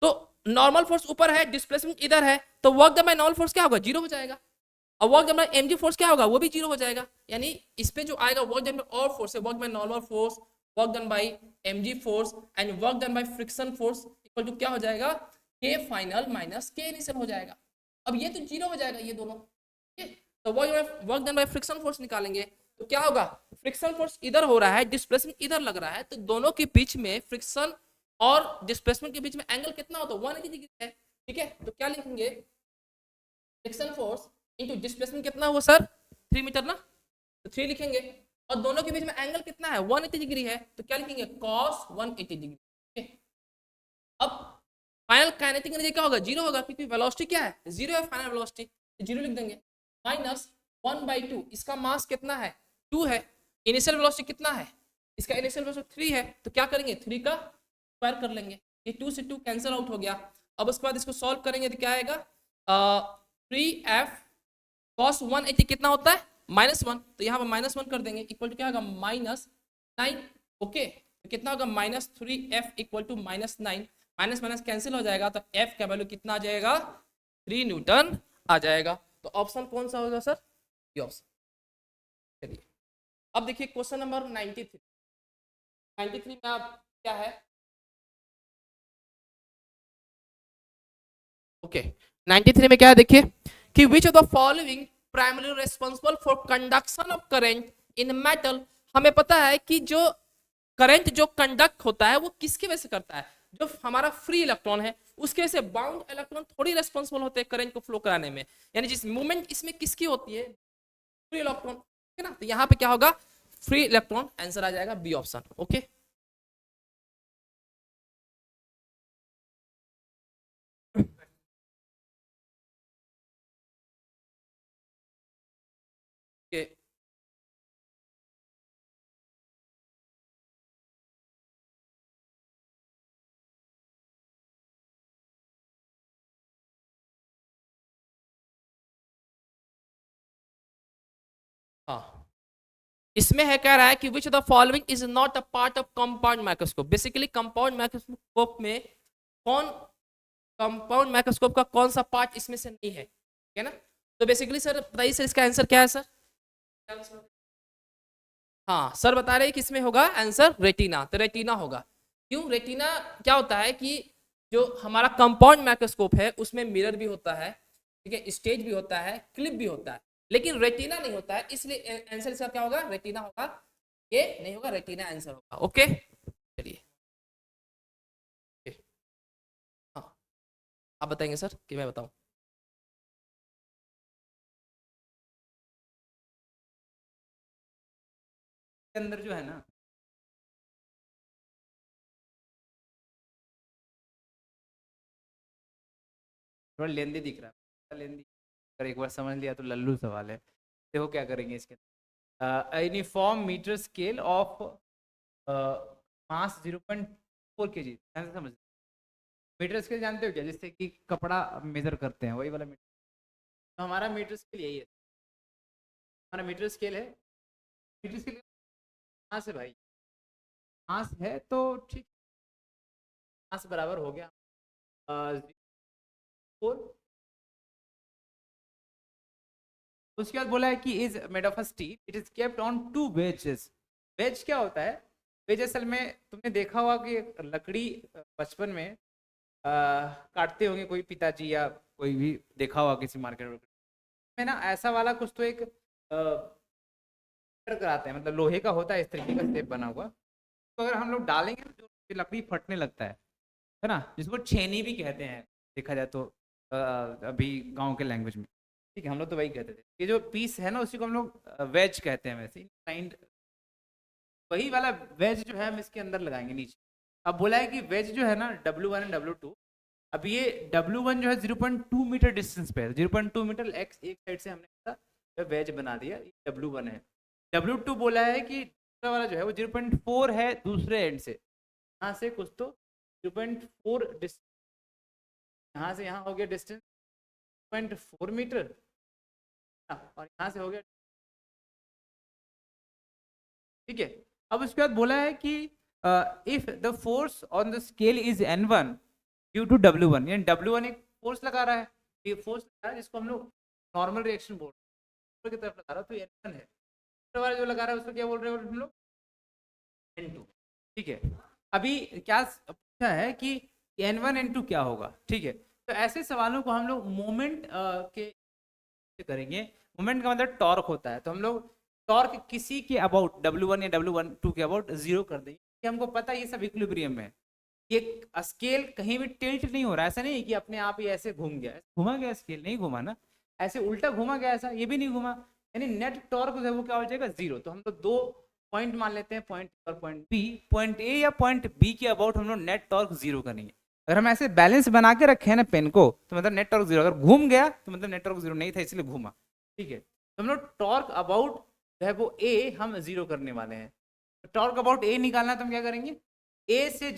तो नॉर्मल फोर्स ऊपर है, डिस्प्लेसमेंट इधर है, तो work done bye normal force क्या होगा, जीरो हो जाएगा। और work done by mg force क्या होगा, वो भी जीरो हो जाएगा। यानी इस पे जो आएगा work done by all force है, work by normal force, work done by mg force and work done by friction force equal to क्या हो जाएगा, k final minus k initial हो जाएगा। अब ये तो जीरो हो जाएगा ये दोनों। ठीक है, तो work done by friction force निकालेंगे तो क्या होगा, फ्रिक्शन फोर्स इधर हो रहा है, डिस्प्लेसमेंट इधर लग रहा है, तो दोनों के बीच में फ्रिक्शन और डिस्प्लेसमेंट के बीच में एंगल कितना होता है, 180 डिग्री है। ठीक है, तो क्या लिखेंगे, फ्रिक्शन फोर्स इनटू डिस्प्लेसमेंट कितना हुआ सर, 3 मीटर ना, तो 3 लिखेंगे। और दोनों के बीच में एंगल कितना है, 180 डिग्री है, तो क्या लिखेंगे, cos 180 डिग्री। ठीक है, अब फाइनल काइनेटिक एनर्जी क्या होगा, जीरो होगा, क्योंकि वेलोसिटी क्या है, जीरो है फाइनल वेलोसिटी, जीरो लिख देंगे। माइनस 1/2, इसका मास कितना है, 2 है। इनिशियल वेलोसिटी कितना है, इसका इनिशियल वेलोसिटी 3 है, तो क्या करेंगे, 3 का स्क्वायर कर लेंगे, ये 2 से 2 कैंसिल आउट हो गया। अब उसके बाद इसको सॉल्व करेंगे तो क्या आएगा, 3f cos 180 कितना होता है, -1, तो यहाँ पर -1 कर देंगे, इक्वल टू क्या होगा, -9। ओके, तो कितना होगा, -3f equal to -9, minus minus cancel हो जाएगा, तो f का वैल्यू कितना आ जाएगा, 3 न्यूटन आ जाएगा। तो ऑप्शन कौन सा होगा सर, ये ऑप्शन। चलिए अब देखिए क्वेश्चन नंबर 93 में आप क्या है, ओके 93 में क्या है देखिए, कि विच of the following primary responsible for conduction of current in metal. हमें पता है कि जो करंट जो कंडक्ट होता है वो किसकी वजह से करता है, जो हमारा फ्री इलेक्ट्रॉन है उसके वजह से। बाउंड इलेक्ट्रॉन थोड़ी रिस्पांसिबल होते हैं करंट को फ्लो कराने में, यानी जिस मूवमेंट इसमें किसकी होती है, फ्री इलेक्ट्रॉन, है ना। तो यहाँ पे क्या होगा, फ्री इलेक्ट्रॉन, आंसर आ जाएगा बी ऑप्शन। ओके, इसमें है कह रहा है कि which the following is not a part of compound microscope. Basically compound microscope में कौन, कंपाउंड माइक्रोस्कोप का कौन सा पार्ट इसमें से नहीं है, ठीक है ना। तो बेसिकली सर बताइए सर इसका आंसर क्या है सर। हाँ सर बता रहे हैं कि इसमें होगा आंसर रेटिना, तो रेटिना होगा। क्यों रेटिना, क्या होता है कि जो हमारा कंपाउंड माइक्रोस्कोप है उसमें मिरर भी होता है, ठीक है, स्टेज भी होता है, क्लिप भी होता है, लेकिन रेटिना नहीं होता है, इसलिए आंसर इसका क्या होगा, रेटिना होगा। ये नहीं होगा, रेटिना आंसर होगा। ओके चलिए, हाँ आप बताएंगे सर कि मैं बताऊं। के अंदर जो है ना, थोड़ा लेंदी दिख रहा है, लेंदी, अगर एक बार समझ लिया तो लल्लू सवाल है। देखो क्या करेंगे इसके, uniform metre scale of mass 0.4 kg, समझ। मीटर स्केल जानते हो क्या, जिससे कि कपड़ा मेजर करते हैं, वही वाला मीटर। तो हमारा मीटर स्केल यही है, हमारा मीटर स्केल है। मीटर स्केल कहाँ से भाई, मास है तो ठीक, मास बराबर हो गया 4। उसके बाद बोला है कि is made of a steel, it is kept on 2 wedges. Wedge क्या होता है, वेज असल में तुमने देखा होगा कि लकड़ी बचपन में काटते होंगे कोई पिताजी, या कोई भी देखा होगा किसी मार्केट में ना, ऐसा वाला कुछ तो एक कराते हैं, मतलब लोहे का होता है, इस तरीके का शेप बना हुआ। तो अगर हम लोग डालेंगे तो लकड़ी फटने लगता है ना, जिसको छेनी भी कहते हैं देखा जाए तो, अभी गांव के लैंग्वेज में, ठीक है, हम लोग तो वही कहते थे। ये जो पीस है ना, उसी को हम लोग वेज कहते हैं, वैसे काइंड वही वाला वेज जो है हम इसके अंदर लगाएंगे नीचे। अब बोला है कि वेज जो है ना, W1 एंड W2, अब ये W1 जो है 0.2 मीटर डिस्टेंस पे है, 0.2 मीटर एक साइड से हमने वेज बना दिया, W1 है। W2 बोला है कि दूसरा वाला जो है वो 0.4 है दूसरे एंड से, यहाँ से कुछ तो 0.4 डिस्टेंस, यहाँ से यहाँ हो गया डिस्टेंस 0.4 मीटर, और यहाँ से हो गया, ठीक है। अब उसके बाद बोला है कि if the force on the scale is N1 due to W1, यानी W1 एक फोर्स लगा रहा है, ये फोर्स लगा रहा है जिसको हम लोग नॉर्मल रिएक्शन बोल रहे हैं, की तरफ लगा रहा है, तो N1 है। दूसरा वाला जो लगा रहा है उसको क्या बोल रहे हैं हम लोग, N2, ठीक है। अभी क्या पूछा है कि N1 N2 क्या होगा, ठीक है। तो ऐसे सवालों को हम लोग मोमेंट के करेंगे। मोमेंट का मतलब टॉर्क होता है, तो हम लोग टॉर्क किसी के अबाउट W1 या W12 के अबाउट जीरो कर देंगे, कि हमको पता है ये सब इक्विलिब्रियम में, ये स्केल कहीं भी टिल्ट नहीं हो रहा है, ऐसा नहीं है कि अपने आप ही ऐसे घूम गया, घुमा गया स्केल, नहीं घुमा ना, ऐसे उल्टा घुमा गया, ऐसा ये भी नहीं घुमा, यानी नेट टॉर्क जो है वो क्या हो जाएगा, जीरो। तो हम लोग दो पॉइंट मान लेते हैं, पॉइंट और पॉइंट बी, पॉइंट ए या पॉइंट बी के अबाउट हम लोग नेट टॉर्क जीरो करेंगे। अगर हम ऐसे बैलेंस बना के रखे हैं ना पेन को, तो मतलब नेट टॉर्क जीरो, अगर घूम गया तो मतलब नेट टॉर्क जीरो नहीं था इसलिए घूमा, ठीक है। तो हम लोग टॉर्क अबाउट जो है वो ए हम जीरो करने वाले हैं। टॉर्क अबाउट ए निकालना है तो हम क्या करेंगे, ए से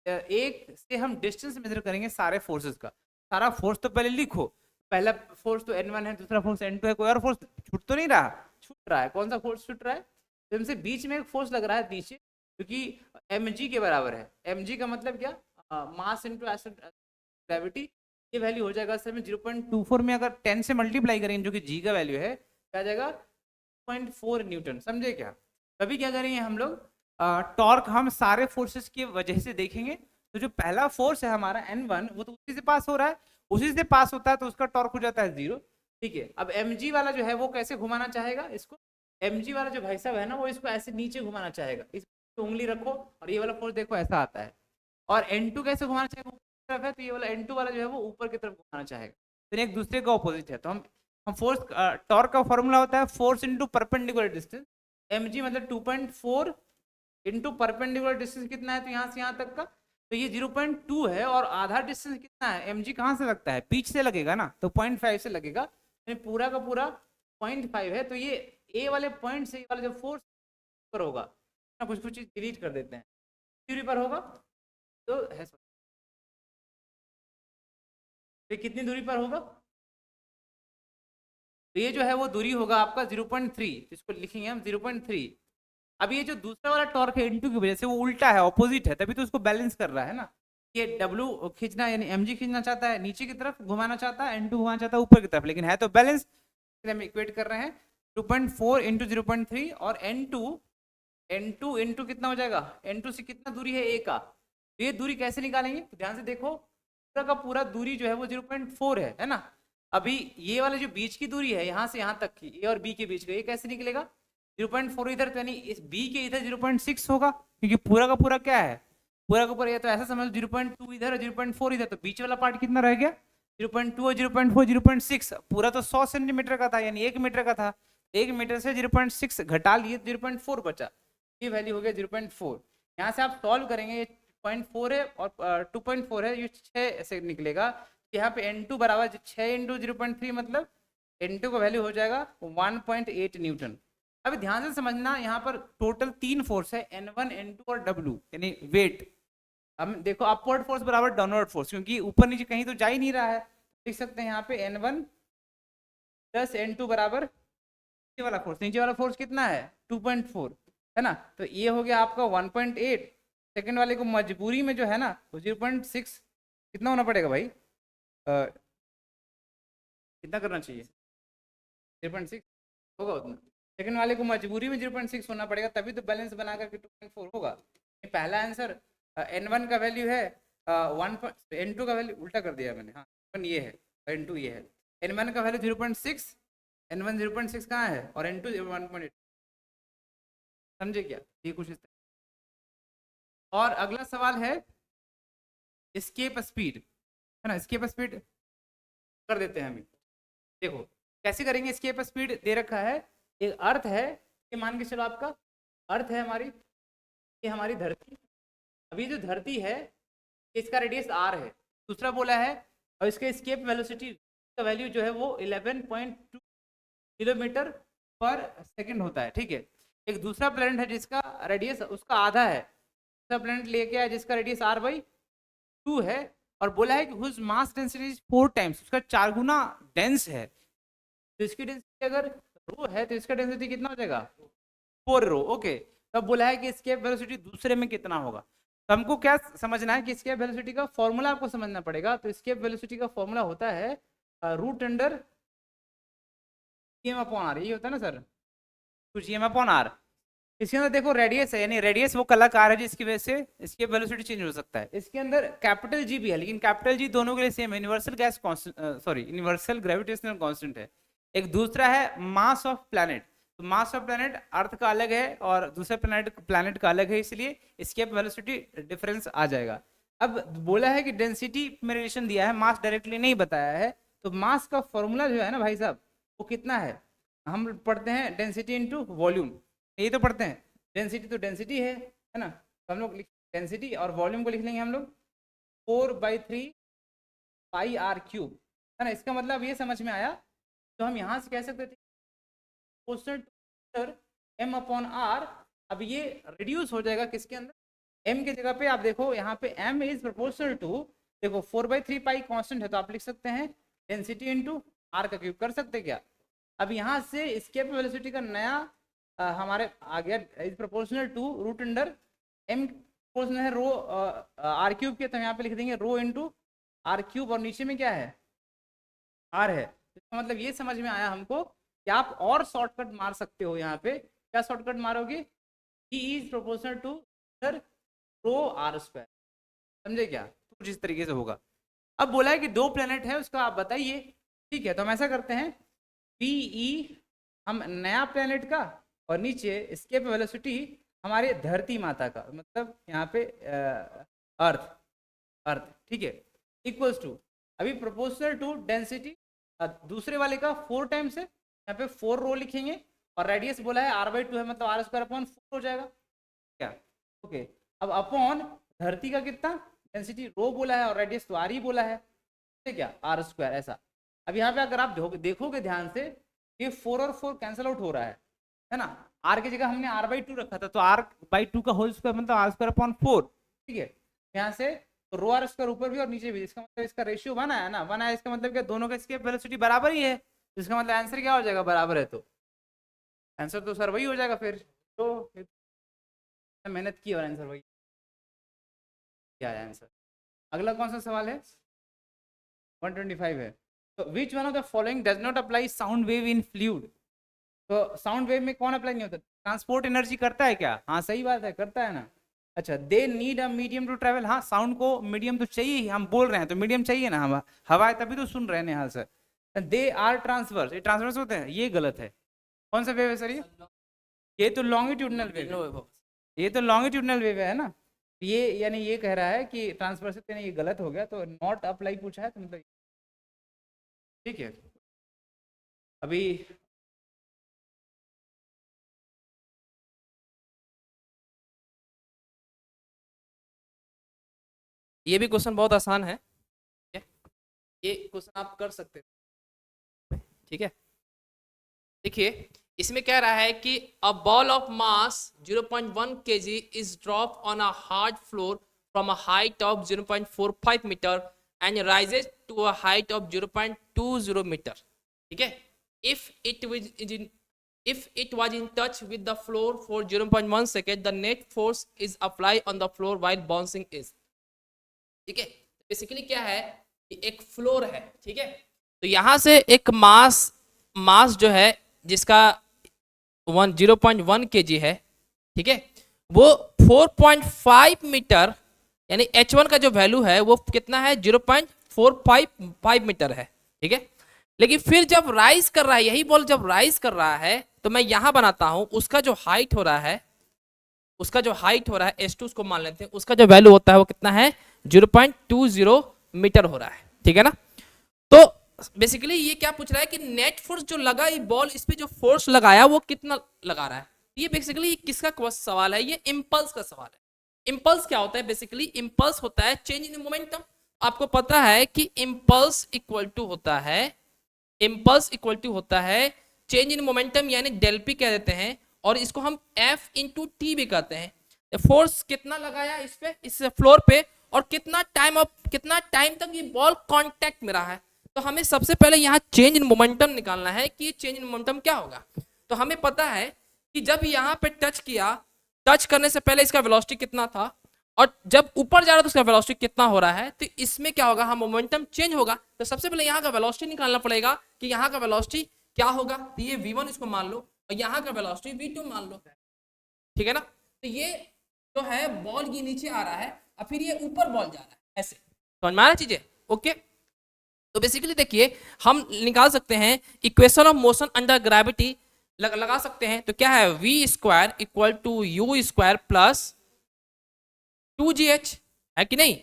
एक से हम डिस्टेंस मेजर करेंगे सारे फोर्सेस का। सारा फोर्स तो पहले लिखो, पहला फोर्स तो N1 है, दूसरा फोर्स N2 है, कोई और फोर्स छूट तो नहीं रहा, छूट रहा है, कौन सा फोर्स छूट रहा है, तो हमसे बीच में एक फोर्स लग रहा है नीचे, क्योंकि mg के बराबर है। mg का मतलब क्या, मास इनटू ग्रेविटी, ये वैल्यू हो जाएगा सर में 0.24 में अगर 10 से मल्टीप्लाई करेंगे, जो कि g का वैल्यू है, क्या आ जाएगा 0.4 न्यूटन, समझे क्या। तभी क्या करेंगे हम लोग, टॉर्क हम सारे फोर्सेस की वजह से देखेंगे। तो जो पहला फोर्स है हमारा N1, वो तो उसी से पास हो रहा है, उसी से पास होता है तो उसका टॉर्क हो जाता है जीरो, ठीक है। अब mg वाला जो है वो कैसे घुमाना चाहेगा इसको, mg वाला जो भाई साहब है ना, वो इसको ऐसे नीचे घुमाना चाहेगा, इस उंगली रखो और ये वाला फोर्स देखो ऐसा आता है। और N2 कैसे घुमाना चाहेगा, ऊपर की तरफ है, तो ये वाला N2 वाला जो है वो ऊपर की तरफ घुमाना चाहेगा, तो एक दूसरे का ऑपोजिट है। तो हम फोर्स, टॉर्क का फॉर्मूला होता है force into perpendicular distance, mg मतलब 2.4 इंटू परपेंडिकुलर डिस्टेंस कितना है, तो यहाँ से यहाँ तक का, तो ये 0.2 है, और आधा डिस्टेंस कितना है, mg कहाँ से लगता है, पीछ से लगेगा ना, तो 0.5 से लगेगा, पूरा का पूरा 0.5 है। तो ये ए वाले पॉइंट से वाला जो फोर्स पर होगा ना, कुछ कुछ चीज डिलीट कर देते हैं, दूरी पर होगा, तो है तो कितनी दूरी पर होगा, तो ये जो है वो दूरी होगा आपका 0.3, इसको लिखेंगे हम 0.3। अब ये जो दूसरा वाला टॉर्क है इनटू की वजह से वो उल्टा है, ऑपोजिट है, तभी तो उसको बैलेंस कर रहा है ना। ये W खींचना यानी mg खींचना चाहता है नीचे की तरफ, घुमाना चाहता है, N2 घुमाना चाहता है ऊपर की तरफ, लेकिन है तो बैलेंस, इसलिए हम इक्वेट कर रहे हैं 2.4 इंटू 0.3 और N2 इंटू कितना हो जाएगा, N2 से कितना दूरी है A का, तो ये दूरी कैसे निकालेंगे, तो ध्यान से देखो पूरा का पूरा दूरी जो है वो 0.4 है ना। अभी ये वाला जो बीच की दूरी है यहाँ से यहाँ तक की, A और B के बीच का, ये कैसे निकलेगा, 0.4 इधर, तो यानी इस B के इधर 0.6 होगा, क्योंकि पूरा का पूरा क्या है, पूरा का पूरा, ये तो ऐसा समझ 0.2 इधर और 0.4 इधर, तो बीच वाला पार्ट कितना रह गया, 0.2 और 0.4 0.6, पूरा तो 100 सेंटीमीटर का था यानी 1 मीटर का था, 1 मीटर से 0.6 घटा लिए 0.4 बचा, ये वैल्यू हो गया 0.4। यहाँ से आप सॉल्व करेंगे, ये 0.4 है और 2.4 है, ये 6 से निकलेगा, यहाँ पे N2 बराबर 6 इंटू 0.3 मतलब N2 का वैल्यू हो जाएगा 1.8 न्यूटन। अभी ध्यान से समझना, यहाँ पर टोटल 3 फोर्स है, N1 N2 और W यानी वेट। हम देखो अपवर्ड फोर्स बराबर डाउनवर्ड फोर्स, क्योंकि ऊपर नीचे कहीं तो जा ही नहीं रहा है, लिख सकते हैं यहाँ पे N1 प्लस N2 बराबर नीचे वाला फोर्स, नीचे वाला फोर्स कितना है 2.4 है ना, तो ये हो गया आपका 1.8। सेकंड वाले को मजबूरी में जो है ना वो 0.6 कितना होना पड़ेगा भाई, कितना करना चाहिए, 0.6 होगा उतना, सेकंड वाले को मजबूरी में 0.6 होना पड़ेगा, तभी तो बैलेंस बना करके 2.4 होगा। ये पहला आंसर N1 का वैल्यू है 1, N2 का वैल्यू उल्टा कर दिया मैंने, हाँ N1 ये है, N2 ये है, N1 का वैल्यू 0.6, N1 0.6 कहाँ है और N2 1.8, समझे क्या, ये कुछ इस तरह। और अगला सवाल है एस्केप स्पीड, है ना, एस्केप स्पीड कर देते हैं हम, देखो कैसे करेंगे। एस्केप स्पीड दे रखा है, एक अर्थ है, ये मान के चलो आपका अर्थ है हमारी, ये हमारी धरती, अभी जो धरती है इसका रेडियस r है, दूसरा बोला है, और इसका एस्केप वेलोसिटी का वैल्यू जो है वो 11.2 किलोमीटर पर सेकंड होता है, ठीक है। एक दूसरा प्लैनेट है जिसका रेडियस उसका आधा है, दूसरा प्लैनेट लेके आया जिसका रेडियस r/2 है, और बोला है कि whose mass density is 4 times, उसका 4 गुना डेंस है, तो इसकी डेंसिटी अगर रो है तो इसका डेंसिटी कितना हो जाएगा 4 रो, ओके। तब बोला है कि एस्केप वेलोसिटी दूसरे में कितना होगा, तो हमको क्या समझना है कि एस्केप वेलोसिटी का फॉर्मूला आपको समझना पड़ेगा। तो एस्केप वेलोसिटी का फॉर्मूला होता है √अंडर m/r, यही होता है ना सर, कुछ m/r। इसके अंदर देखो रेडियस है, यानी रेडियस वो कलाकार है जिसकी वजह से इसकी वेलोसिटी चेंज हो सकता है। इसके अंदर कैपिटल जी भी है, लेकिन कैपिटल जी दोनों के लिए सेम है, universal gas constant, sorry universal gravitational constant है। एक दूसरा है मास ऑफ प्लैनेट, तो मास ऑफ प्लैनेट अर्थ का अलग है और दूसरे प्लैनेट का अलग है, इसलिए एस्केप वेलोसिटी डिफरेंस आ जाएगा। अब बोला है कि डेंसिटी में रिलेशन दिया है, मास डायरेक्टली नहीं बताया है, तो मास का फॉर्मूला जो है ना भाई साहब वो कितना है, हम पढ़ते हैं डेंसिटी इंटू वॉल्यूम, यही तो पढ़ते हैं, डेंसिटी तो डेंसिटी है ना, तो हम लोग डेंसिटी और वॉल्यूम को लिख लेंगे हम लोग 4/3 पाई r³ है ना। इसका मतलब ये समझ में आया, तो हम यहाँ से कह सकते थे m/r, अब ये रिड्यूस हो जाएगा किसके अंदर, m की जगह पे आप देखो यहाँ पे m इज प्रोपोर्शनल टू, देखो 4/3 पाई कांस्टेंट है, तो आप लिख सकते हैं डेंसिटी इंटू r³ कर सकते क्या। अब यहाँ से एस्केप वेलोसिटी का नया हमारे आ गया is proportional to √under m, proportional है रो r³ के, तो यहाँ पे लिख देंगे रो इंटू r³, और नीचे में क्या है r है। इसका मतलब ये समझ में आया हमको कि आप और शॉर्टकट मार सकते हो, यहाँ पे क्या शॉर्टकट मारोगे, E is proportional to rho r², समझे क्या, तो कुछ इस तरीके से होगा। अब बोला है कि 2 प्लेनेट है उसका आप बताइए, ठीक है, तो हम ऐसा करते हैं PE हम नया प्लेनेट का, और नीचे एस्केप वेलोसिटी हमारे धरती माता का, मतलब यहाँ पे अर्थ, ठीक है, इक्वल्स टू, अभी प्रोपोर्शनल टू डेंसिटी दूसरे वाले का 4 टाइम्स है, यहाँ पे 4 रो लिखेंगे, और रेडियस बोला है r/2 है, मतलब r² 4 हो जाएगा क्या, ओके। अब अपॉन धरती का कितना डेंसिटी रो बोला है और रेडियस तो r ही बोला है, ठीक है क्या, r², ऐसा। अब यहाँ पे अगर आप देखोगे ध्यान से, ये 4 और 4 कैंसिल आउट हो रहा है ना, r की जगह हमने r/2 रखा था, तो r/2 का होल स्क्वायर मतलब r²/4, ठीक है। यहाँ से तो रो r² ऊपर भी और नीचे भी, इसका मतलब इसका रेशियो 1 आया ना, 1 आया, इसका मतलब क्या दोनों का एस्केप वेलोसिटी बराबर ही है, इसका मतलब आंसर क्या हो जाएगा, बराबर है तो आंसर तो सर वही हो जाएगा फिर। तो मेहनत की और आंसर वही क्या है आंसर। अगला कौन सा सवाल है, 125 है। तो which one of the following does not apply sound wave in fluid. तो साउंड वेव में कौन अप्लाई नहीं होता, ट्रांसपोर्ट एनर्जी करता है क्या, हाँ सही बात है, करता है ना। अच्छा, they need a medium to travel, हाँ साउंड को मीडियम तो चाहिए ही, हम बोल रहे हैं तो मीडियम चाहिए ना, हम हवा है तभी तो सुन रहे हैं निहाल सर। दे आर ट्रांसवर्स, ये ट्रांसवर्स होते हैं, ये गलत है। कौन सा वेव है सर ये तो लॉन्गिट्यूडनल वेव है, ये तो लॉन्गिट्यूडनल वेव है ना। ये यानी ये कह रहा है कि ट्रांसवर्स से ये गलत हो गया, तो नॉट अप्लाई पूछा है तो मतलब ठीक है। अभी ये भी क्वेश्चन बहुत आसान है, ठीक है? ये क्वेश्चन आप कर सकते हैं, ठीक है। देखिए इसमें कह रहा है कि a ball of mass 0.1 kg is drop on a hard floor from a height of 0.45 metre and rises to a height of 0.20 metre, ठीक है। If it was in touch with the floor for 0.1 second, the net force is applied on the floor while bouncing is, ठीक है। बेसिकली क्या है कि एक फ्लोर है, ठीक है। तो यहां से एक मास जो है जिसका 0.1 kg है, ठीक है, वो 4.5 मीटर यानी h1 का जो वैल्यू है वो कितना है 0.455 मीटर है, ठीक है। लेकिन फिर जब राइज कर रहा है, यही बॉल जब राइज कर रहा है तो मैं यहां बनाता हूं उसका जो हाइट हो रहा है, S2 उसको मान लेते हैं, उसका जो वैल्यू होता है वो कितना है 0.20 मीटर हो रहा है, ठीक है ना। तो बेसिकली ये क्या पूछ रहा है कि नेट फोर्स जो लगा ये बॉल इस पे जो फोर्स लगाया वो कितना लगा रहा है। ये बेसिकली किसका सवाल है, ये इम्पल्स का सवाल है। इम्पल्स क्या होता है, बेसिकली इम्पल्स होता है चेंज इन मोमेंटम। आपको पता है कि इम्पल्स इक्वल टू होता है चेंज इन मोमेंटम यानी डेल पी कह देते हैं, और इसको हम एफ इंटू टी भी कहते हैं। फोर्स कितना लगाया इस फ्लोर पे और कितना टाइम तक ये बॉल कांटेक्ट में रहा है। तो हमें सबसे पहले यहाँ चेंज इन मोमेंटम निकालना है कि चेंज इन मोमेंटम क्या होगा। तो हमें पता है कि जब यहाँ पे टच करने से पहले इसका वेलोसिटी कितना था, और जब ऊपर जा रहा है तो उसका वेलोसिटी कितना हो रहा है। तो इसमें क्या होगा, हम मोमेंटम चेंज होगा। तो सबसे पहले यहाँ का वेलोसिटी निकालना पड़ेगा कि यहाँ का वेलोसिटी क्या होगा। तो ये v1 इसको मान लो और यहाँ का वेलोसिटी v2 मान लो, ठीक है ना। तो ये जो है बॉल ये नीचे आ रहा है और फिर ये ऊपर बॉल जा रहा है, ऐसे समझ में आ रहा चीजें, ओके। तो बेसिकली देखिए हम निकाल सकते हैं equation of motion under gravity, लगा सकते हैं। तो क्या है, v square equal to u square plus 2gh, है कि नहीं।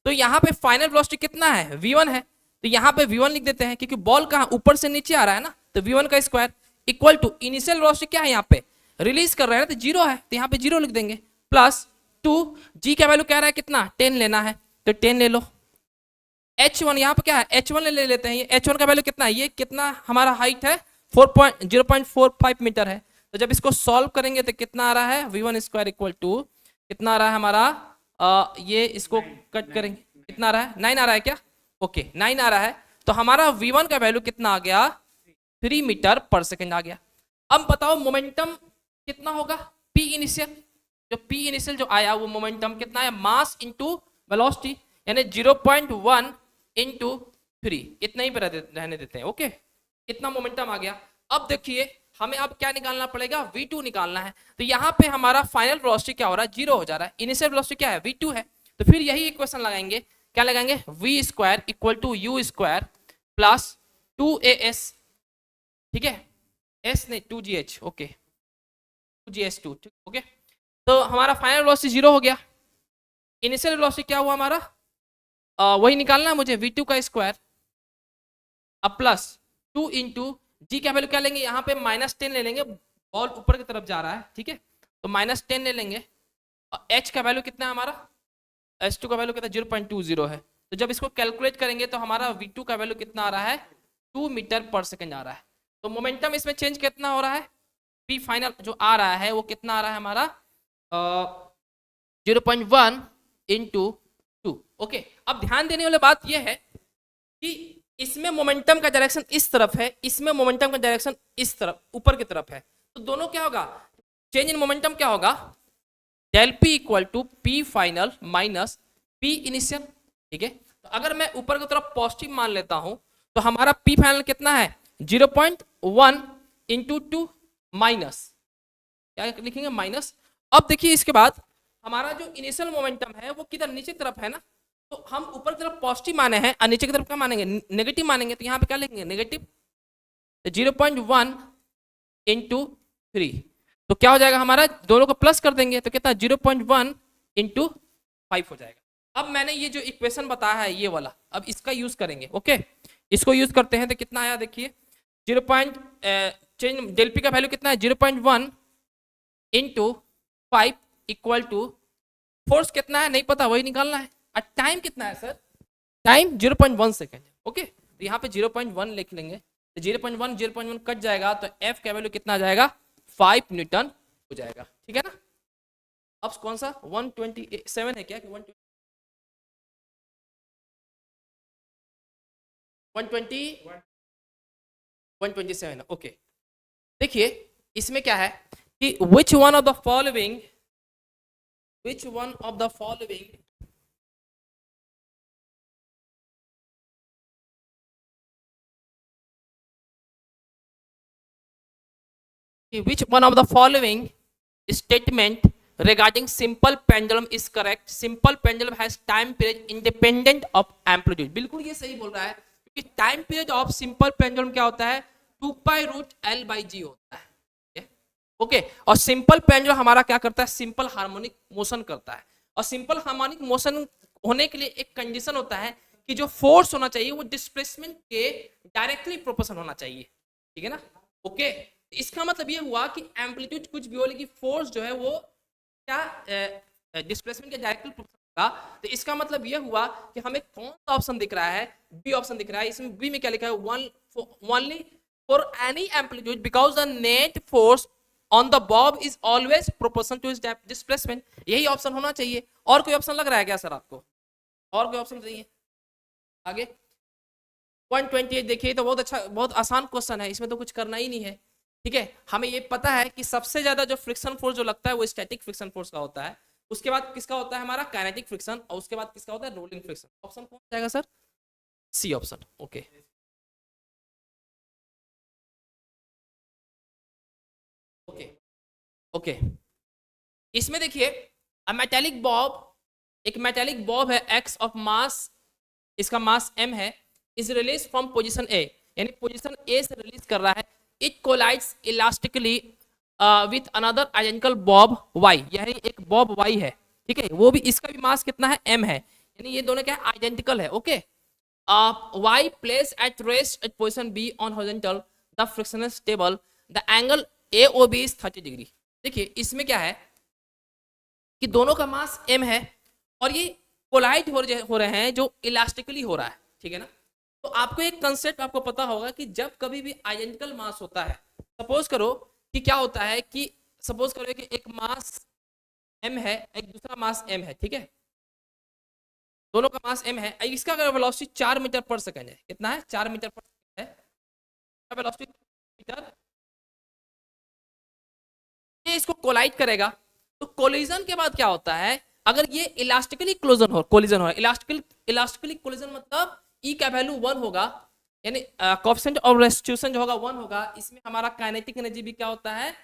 तो यहाँ पे फाइनल वेलोसिटी कितना है, v1 है। तो यहाँ पे v1 लिख देते हैं क्योंकि बॉल कहाँ ऊपर से नीचे आ रहा है ना। तो v1 का square equal to initial velocity क्या है, यहाँ पे रिलीज कर रहे हैं ना, तो 0 है, तो यहाँ पे 0 लिख देंगे, प्लस 2 g का वैल्यू कह रहा है कितना 10 लेना है, तो 10 ले लो। h1 यहाँ पे क्या है, h1 ले लेते हैं। ये h1 का वैल्यू कितना है, ये कितना हमारा हाइट है 0.45 मीटर है। तो जब इसको सॉल्व करेंगे तो कितना आ रहा है, v1 स्क्वायर इक्वल टू कितना आ रहा है हमारा, ये इसको कट करेंगे कितना आ रहा है, 9 आ रहा है क्या, ओके 9 आ रहा है। तो हमारा v1 का वैल्यू कितना आ गया, 3 मीटर पर सेकेंड आ गया। अब बताओ मोमेंटम कितना होगा, p इनिशियल जो आया वो मोमेंटम कितना है, मास इंटू वेलोसिटी, यानी 0.1 इंटू 3, इतना ही पे रहने देते हैं, ओके। इतना मोमेंटम आ गया। अब देखिए हमें अब क्या निकालना पड़ेगा, v2 निकालना है। तो यहाँ पे हमारा फाइनल वेलोसिटी क्या हो रहा है, 0 हो जा रहा है, इनिशियल वेलोसिटी क्या है v2 है। तो फिर यही इक्वेशन लगाएंगे, क्या लगाएंगे, v square equal to u square plus 2as, ठीक है, s नहीं 2gh, ओके 2gh2, ओके। तो हमारा फाइनल वेलोसिटी 0 हो गया। इनिशियल वेलोसिटी क्या हुआ हमारा, वही निकालना है मुझे, v2 का स्क्वायर अब प्लस 2 इंटू जी का वैल्यू क्या लेंगे, यहाँ पे -10 ले लेंगे, बॉल ऊपर की तरफ जा रहा है, ठीक है, तो -10 ले लेंगे। और h का वैल्यू कितना है हमारा, h2 का वैल्यू कितना 0.20 है। तो जब इसको कैलकुलेट करेंगे तो हमारा v2 का वैल्यू कितना आ रहा है, 2 मीटर पर सेकेंड आ रहा है। तो मोमेंटम इसमें चेंज कितना हो रहा है, p फाइनल जो आ रहा है वो कितना आ रहा है हमारा 0.1 इंटू 2, ओके। अब ध्यान देने वाली बात यह है कि इसमें मोमेंटम का डायरेक्शन इस तरफ है, इसमें मोमेंटम का डायरेक्शन इस तरफ ऊपर की तरफ है, तो दोनों क्या होगा, चेंज इन मोमेंटम क्या होगा, del P equal to P final minus P initial. ठीक है, तो अगर मैं ऊपर की तरफ पॉजिटिव मान लेता हूं तो हमारा पी फाइनल कितना है 0.1 इंटू 2 माइनस क्या लिखेंगे माइनस। अब देखिए इसके बाद हमारा जो इनिशियल मोमेंटम है वो किधर नीचे की तरफ है ना, तो हम ऊपर की तरफ पॉजिटिव माने हैं और नीचे की तरफ क्या मानेंगे नेगेटिव मानेंगे, तो यहाँ पे क्या लिखेंगे नेगेटिव 0.1 इंटू 3, तो क्या हो जाएगा हमारा दोनों को प्लस कर देंगे तो कितना 0.1 इंटू 5 हो जाएगा। अब मैंने ये जो इक्वेशन बताया है ये वाला, अब इसका यूज करेंगे। ओके, इसको यूज करते हैं तो कितना आया देखिए 0. चेंज डेल पी का वैल्यू कितना है 0.1 इंटू 5 इक्वल टू फोर्स कितना है नहीं पता वही निकालना है, और टाइम कितना है सर, टाइम 0.1 सेकेंड। ओके, तो यहाँ पे 0.1 लिख लेंगे, तो 0.1 कट जाएगा तो एफ का वैल्यू कितना आ जाएगा 5 न्यूटन हो जाएगा। ठीक है ना, अब कौन सा 127 है क्या कि 127 ओके। देखिए इसमें क्या है कि which one of the following which one of the following statement regarding simple pendulum is correct, simple pendulum has time period independent of amplitude। बिल्कुल ये सही बोल रहा है क्योंकि time period of simple pendulum क्या होता है 2π√L/g होता है। ओके, और सिंपल पेंडुलम हमारा क्या करता है सिंपल हार्मोनिक मोशन करता है, और सिंपल हार्मोनिक मोशन होने के लिए एक कंडीशन होता है कि जो फोर्स होना चाहिए वो डिस्प्लेसमेंट के डायरेक्टली प्रोपोर्शनल होना चाहिए। ठीक है ना, ओके, इसका मतलब ये हुआ कि एम्पलीट्यूड कुछ भी हो लेकिन फोर्स जो है वो क्या डिस्प्लेसमेंट के डायरेक्टली होगा। तो इसका मतलब ये हुआ कि हमें कौन सा ऑप्शन दिख रहा है, बी ऑप्शन दिख रहा है। इसमें बी में क्या लिखा है only for any amplitude because the net force on the bob is always proportional to its displacement. यही ऑप्शन होना चाहिए। और कोई ऑप्शन लग रहा है क्या सर आपको, और कोई ऑप्शन चाहिए आगे 128 देखिए, तो बहुत अच्छा बहुत आसान क्वेश्चन है, इसमें तो कुछ करना ही नहीं है। ठीक है, हमें ये पता है कि सबसे ज्यादा जो फ्रिक्शन फोर्स जो लगता है वो स्टैटिक फ्रिक्शन फोर्स का होता है, उसके बाद किसका होता है हमारा काइनेटिक फ्रिक्शन, और उसके बाद किसका होता है रोलिंग फ्रिक्शन। ऑप्शन कौन जाएगा sir, C option. Okay, okay, okay, इसमें देखिए मेटेलिक बॉब, एक मेटेलिक बॉब है एक्स ऑफ मास, इसका मास m है, is release from position A, यानी पोजीशन ए से रिलीज कर रहा है। It collides elastically with another identical bob y, यानी एक बॉब y है। ठीक है, वो भी इसका भी मास कितना है m है, यानी ये दोनों क्या है आइडेंटिकल है। Okay, y place at rest at position b on horizontal, the friction is stable, the angle AOB is 30 degree. देखिए इसमें क्या है कि दोनों का मास m है और ये कोलाइड हो रहे हैं जो इलास्टिकली हो रहा है। ठीक है ना, तो आपको एक कंसेप्ट आपको पता होगा कि जब कभी भी आइडेंटिकल मास होता है, सपोज करो कि क्या होता है कि सपोज करो कि एक मास m है एक दूसरा मास m है। ठीक है, दोनों का मास m है, इसका अगर वेलोसिटी 4 मीटर पर सेकंड है, कितना है 4 मीटर पर सेकंड है वेलोसिटी मीटर, ये इसको कोलाइड करेगा। तो कोलिजन के बाद क्या होता है, अगर ये इलास्टिकली कोलिजन हो इलास्टिकली कोलिजन मतलब E का वैल्यू 1 होगा, यानी कोएफिशिएंट ऑफ रेस्टिट्यूशन जो होगा 1 होगा। इसमें हमारा काइनेटिक एनर्जी भी क्या होता है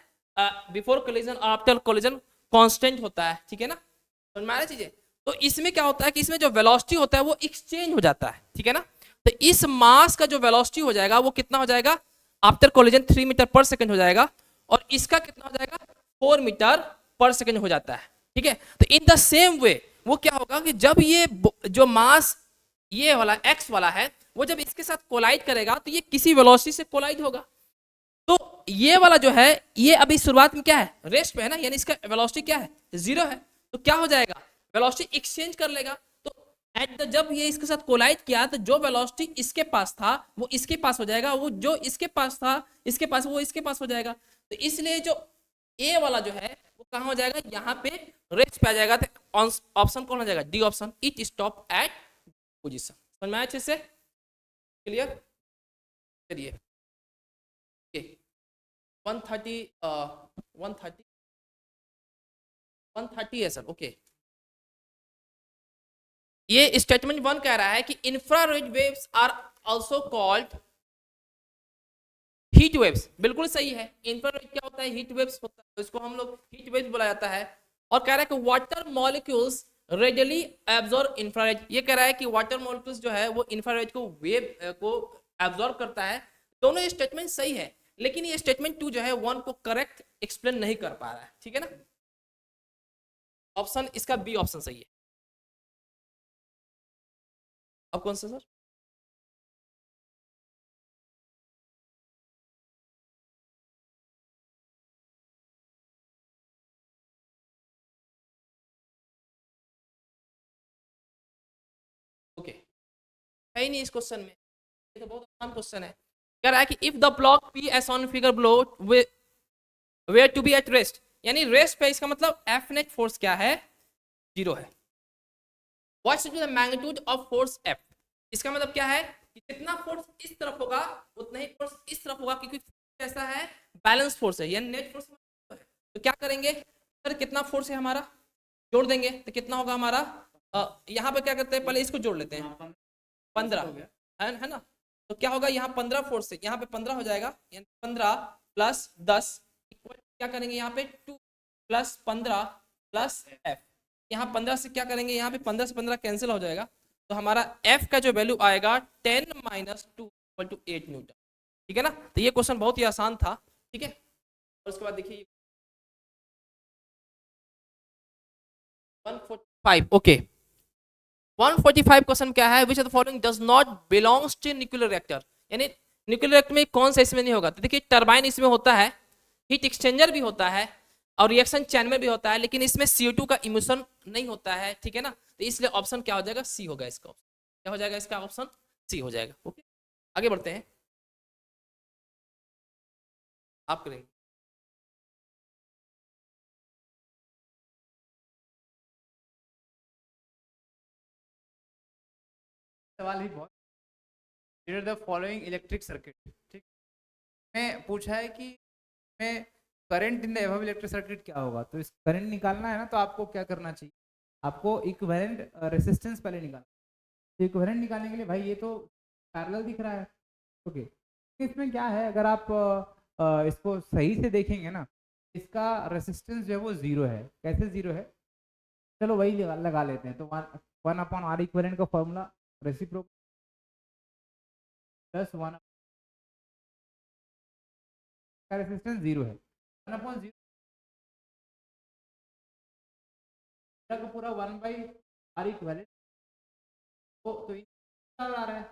बिफोर कोलिजन और आफ्टर कोलिजन कांस्टेंट होता है। ठीक है ना, समझ में आ रहा है चीजें। तो इसमें क्या होता है कि इसमें जो वेलोसिटी होता है वो एक्सचेंज हो जाता है। ठीक है ना, तो इस मास का जो वेलोसिटी हो जाएगा वो कितना हो जाएगा आफ्टर कोलिजन 3 मीटर पर सेकंड हो जाएगा, और इसका कितना हो जाएगा 4 मीटर पर सेकंड हो जाता है। ठीक है, तो इन द सेम वे वो क्या होगा कि जब ये जो मास ये वाला x वाला है वो जब इसके साथ कोलाइड करेगा तो ये किसी वेलोसिटी से कोलाइड होगा। तो ये वाला जो है ये अभी शुरुआत में क्या है रेस्ट पे है ना, यानी इसका वेलोसिटी क्या है 0 है, तो क्या हो जाएगा वेलोसिटी एक्सचेंज कर लेगा। तो जब ये इसके साथ कोलाइड किया तो जो वेलोसिटी इसके पास था वो इसके पास हो जाएगा, वो जो इसके पास था इसके पास वो इसके पास हो जाएगा। तो इसलिए जो ए वाला जो है वो कहाँ हो जाएगा यहाँ पे रेस्ट पे आ जाएगा। तो ऑप्शन कौन हो जाएगा D option, it stop at position. समझ में आया अच्छे से। क्लियर? चलिए, ओके, 130 130 130 है सर, ओके। ये स्टेटमेंट 1 कह रहा है कि infrared waves are also called heat waves. बिल्कुल सही है, इंफ्रारेड क्या होता है? हीट वेव्स होता है, तो इसको हम लोग हीट वेव्स बुलाया जाता है। और कह रहा है कि water molecules readily absorb infrared. ये कह रहा है कि वाटर मॉलिक्यूल्स जो है वो इंफ्रारेड को वेव को एब्जॉर्ब करता है। दोनों स्टेटमेंट सही है, लेकिन ये स्टेटमेंट 2 जो है 1 को करेक्ट एक्सप्लेन नहीं कर पा रहा है, ठीक है ना? ऑप्शन इसका बी ऑप्शन सही है। अब कौन सा सर? ओके, है ही नहीं इस क्वेश्चन में, ये तो बहुत आसान क्वेश्चन है। कह रहा है कि if the block P S on figure below were to be at rest, यानी रेस्ट पे, इसका मतलब एफ नेट फोर्स क्या है? 0 है। What should be the magnitude of force F, इसका मतलब क्या है कि जितना फोर्स इस तरफ होगा उतना ही फोर्स इस तरफ होगा, क्योंकि ऐसा है बैलेंस फोर्स है, यानी नेट फोर्स है। तो क्या करेंगे सर, कितना फोर्स है हमारा, जोड़ देंगे तो कितना होगा हमारा। यहाँ पे क्या करते हैं, पहले इसको जोड़ लेते हैं, 15 है ना? तो क्या होगा, यहाँ 15 फोर्स है, यहाँ पे 15 हो जाएगा, यानी 15 प्लस 10 इक्वल क्या करेंगे, यहाँ पे 2 प्लस 15 प्लस एफ। यहाँ 15 से क्या करेंगे, यहाँ पे 15 से 15 कैंसिल हो जाएगा, तो हमारा एफ का जो वैल्यू आएगा 10 माइनस 2 इक्वल टू 8 न्यूटन। ठीक है ना? तो ये क्वेश्चन बहुत ही आसान था, ठीक है। और उसके बाद देखिए 145, ओके। 145 क्वेश्चन क्या है, which of the following does not belongs to nuclear reactor, यानी न्यूक्लियर रिएक्टर में कौन सा इसमें नहीं होगा। तो देखिए टरबाइन इसमें होता है, हीट एक्सचेंजर भी होता है, और रिएक्शन चैम्बर भी होता है, लेकिन इसमें CO2 का इमिशन नहीं होता है, ठीक है ना? तो इसलिए ऑप्शन क्या हो जाएगा, सी होगा इसका। क्या हो जाएगा इसका ऑप्शन? सी हो जाएगा, ओके। आगे बढ़ते हैं, आप करेंगे। सवाल ही बहुत, द फॉलोइंग इलेक्ट्रिक सर्किट, ठीक। में पूछा है कि में current in the above electric circuit क्या होगा। तो इस करंट निकालना है ना, तो आपको क्या करना चाहिए, आपको इक्विवेलेंट रेजिस्टेंस पहले निकालना। तो इक्विवेलेंट निकालने के लिए भाई ये तो पैरेलल दिख रहा है, ओके। इसमें क्या है, अगर आप इसको सही से देखेंगे ना, इसका रेजिस्टेंस जो है वो 0 है। कैसे 0 है, चलो वही लगा लेते हैं। तो 1/R इक्विवेलेंट का फॉर्मूला रेसिप्रोकल प्लस 1 का रेजिस्टेंस 0 है, 1/0 का पूरा 1/R इक्विवेलेंट। तो ये आ रहा है,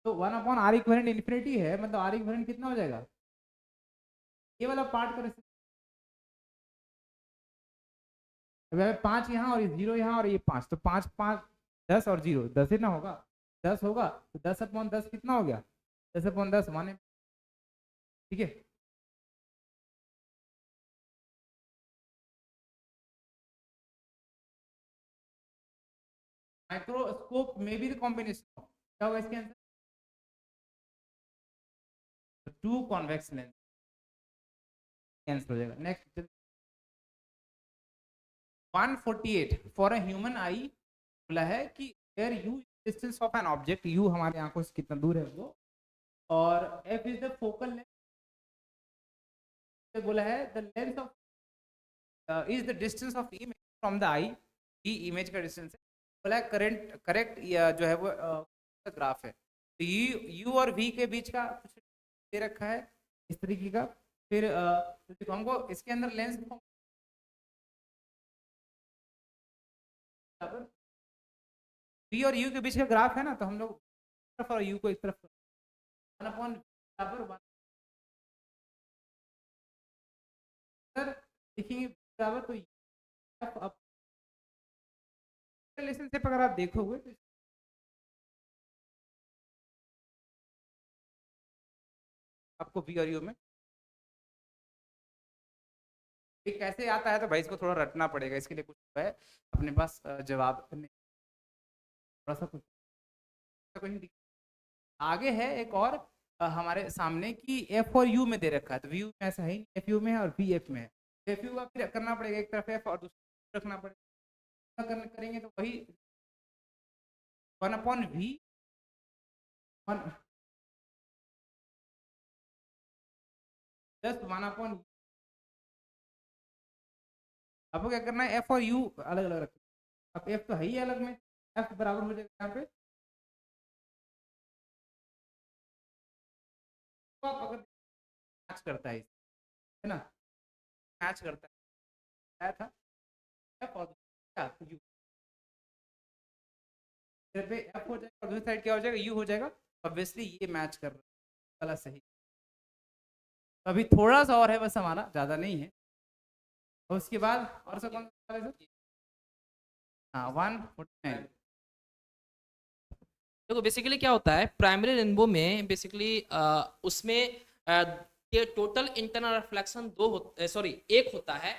तो 1/R इक्विवेलेंट इन्फिनिटी है, मतलब R इक्विवेलेंट कितना हो जाएगा, ये वाला पार्ट का रेसिप्रोकल। 5 यहाँ और ये 0 यहाँ और ये 5, तो 5 5 10 और 0 10 ही ना होगा, 10 होगा। तो 10/10 कितना हो गया, 10/10 1, ठीक है। माइक्रोस्कोप में भी कॉम्बिनेशन क्या होगा इसके answer, two convex lens cancel हो जाएगा। Next 148 for a human eye, बोला है कि where U distance of an object, U हमारे आंखों से कितना दूर है वो, और F is the focal length, बोला है the length of is the distance of image from the eye, E image का डिस्टेंस है। बोला है करेंट करेक्ट जो है वो ग्राफ है। तो यू और वी के बीच का कुछ दे रखा है इस तरीके का। फिर तो हमको इसके अंदर लेंस वी और यू के बीच का ग्राफ है ना, तो हम लोग तरफ और यू को एक तरफ 1/1 सर लिखेंगे बराबर। तो अब रिलेशनशिप अगर आप देखोगे तो आपको वी और यू में ये कैसे आता है तो भाई इसको थोड़ा रटना पड़ेगा, इसके लिए कुछ है अपने पास जवाब नहीं, थोड़ा सा कुछ कोई नहीं आगे है एक और हमारे सामने कि एफ और यू में दे रखा है, तो व्यू में ऐसा है नहीं, एफ यू में है और वी एफ में है। एफ यू का फिर करना पड़ेगा, एक तरफ एफ और दूसरी रखना पड़ेगा, करेंगे तो वही 1/v 1 प्लस 1/, आपको क्या करना है, एफ और यू अलग अलग रखना। अब एफ तो है ही अलग में, एफ बराबर हो जाएगा यहाँ पे, तो आप अगर मैच करता है ना, मैच करता है आया था एफ और यू, पे एफ हो जाएगा और दूसरी साइड क्या हो जाएगा, यू हो जाएगा। ऑब्वियसली ये मैच कर रहा है, वाला सही। तो अभी थोड़ा सा और है बस हमारा, ज़्यादा नहीं है। और उसके बाद और सा कौन सा है सर? हाँ 149। देखो बेसिकली क्या होता है प्राइमरी रेनबो में, बेसिकली उसमें ये टोटल इंटरनल रिफ्लेक्शन सॉरी एक होता है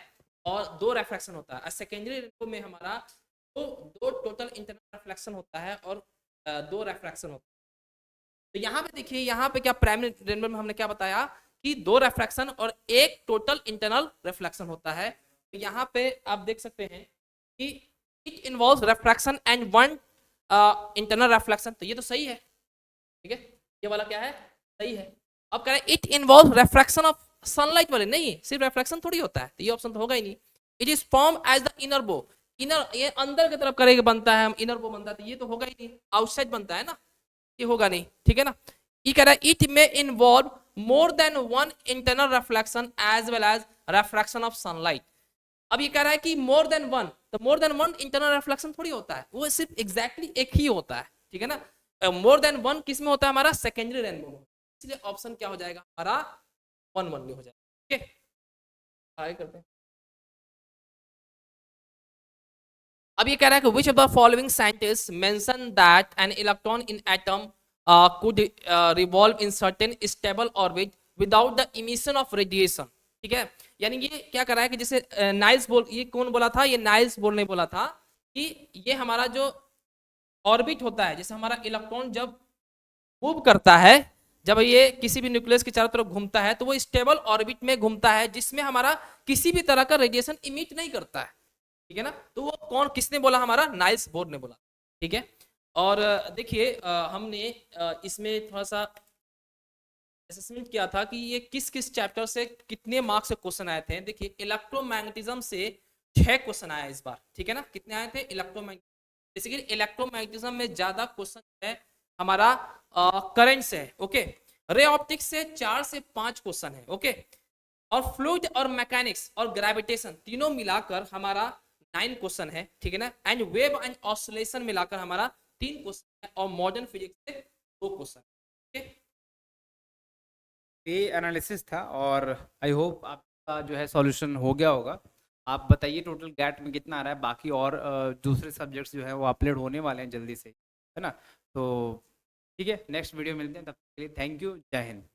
और 2 रिफ्लेक्शन होता है। सेकेंडरी रेनबो में हमारा दो टोटल इंटरनल रिफ्लेक्शन होता है और 2 रिफ्रैक्शन होता है। तो यहाँ पे देखिए, यहाँ पे क्या प्राइमरी रेनबो में हमने क्या बताया कि 2 रिफ्रैक्शन और 1 टोटल इंटरनल रिफ्लेक्शन होता है। तो यहाँ पे आप देख सकते हैं कि it involves refraction and 1 internal reflection. तो ये तो सही है, ठीक है, ये वाला क्या है, सही है। अब कह रहे हैं it involve refraction of sunlight वाले, नहीं सिर्फ रिफ्रैक्शन थोड़ी होता है, तो ये ऑप्शन तो होगा ही नहीं। It is form as the inner bow, inner ये अंदर की तरफ करेगा बनता है, हम इनर बो बनता है, तो ये तो होगा ही नहीं, आउटसाइड बनता है ना, ये होगा नहीं, ठीक है ना। ये कह रहा है इट में involve more than 1 internal reflection as well as refraction of sunlight. अब ये कह रहा है कि मोर देन 1, तो मोर देन 1 इंटरनल रिफ्लेक्शन थोड़ी होता है, वो सिर्फ एग्जैक्टली एक ही होता है, ठीक है ना। मोर देन 1 किस में होता है, हमारा सेकेंडरी रेनबो में, इसलिए ऑप्शन क्या हो जाएगा हमारा 1 में हो जाएगा, ठीक है। आगे करते हैं। अब ये कह रहा है कि विच of the following scientist mention that an electron in atom could revolve in certain stable orbit without the emission of radiation, ठीक है। यानी ये क्या कर रहा है कि जैसे नाइल्स बोल, ये कौन बोला था, ये नाइल्स बोल ने बोला था कि ये हमारा जो ऑर्बिट होता है, जैसे हमारा इलेक्ट्रॉन जब मूव करता है, जब ये किसी भी न्यूक्लियस की चारों तरफ घूमता है, तो वो स्टेबल ऑर्बिट में घूमता है जिसमें हमारा किसी भी तरह का रेडिएशन इमिट नहीं करता है, ठीक है ना। तो वो कौन, किसने बोला, हमारा नाइल्स बोर ने बोला, ठीक है। और देखिए हमने इसमें थोड़ा सा असेसमेंट किया था कि ये किस किस चैप्टर से कितने मार्क्स से क्वेश्चन आए थे। देखिए इलेक्ट्रोमैग्नेटिज्म से 6 क्वेश्चन आया इस बार, ठीक है ना। कितने आए थे, बेसिकली इलेक्ट्रोमैग्नेटिज्म में ज्यादा क्वेश्चन है हमारा करंट से है, ओके। रे ऑप्टिक्स से 4 से 5 क्वेश्चन है, ओके। और फ्लूइड और मैकेनिक्स और ग्रेविटेशन तीनों मिलाकर हमारा 9 क्वेश्चन है, ठीक है ना। एंड वेव एंड ऑसिलेशन मिलाकर हमारा 3 क्वेश्चन है और मॉडर्न फिजिक्स से 2 क्वेश्चन, ठीक है। ये एनालिसिस था और आई होप आपका जो है सॉल्यूशन हो गया होगा। आप बताइए टोटल गैट में कितना आ रहा है, बाकी और दूसरे सब्जेक्ट्स जो है वो अपलोड होने वाले हैं जल्दी से, है ना। तो ठीक है, नेक्स्ट वीडियो मिलते हैं, तब तक के लिए थैंक यू, जय हिंद।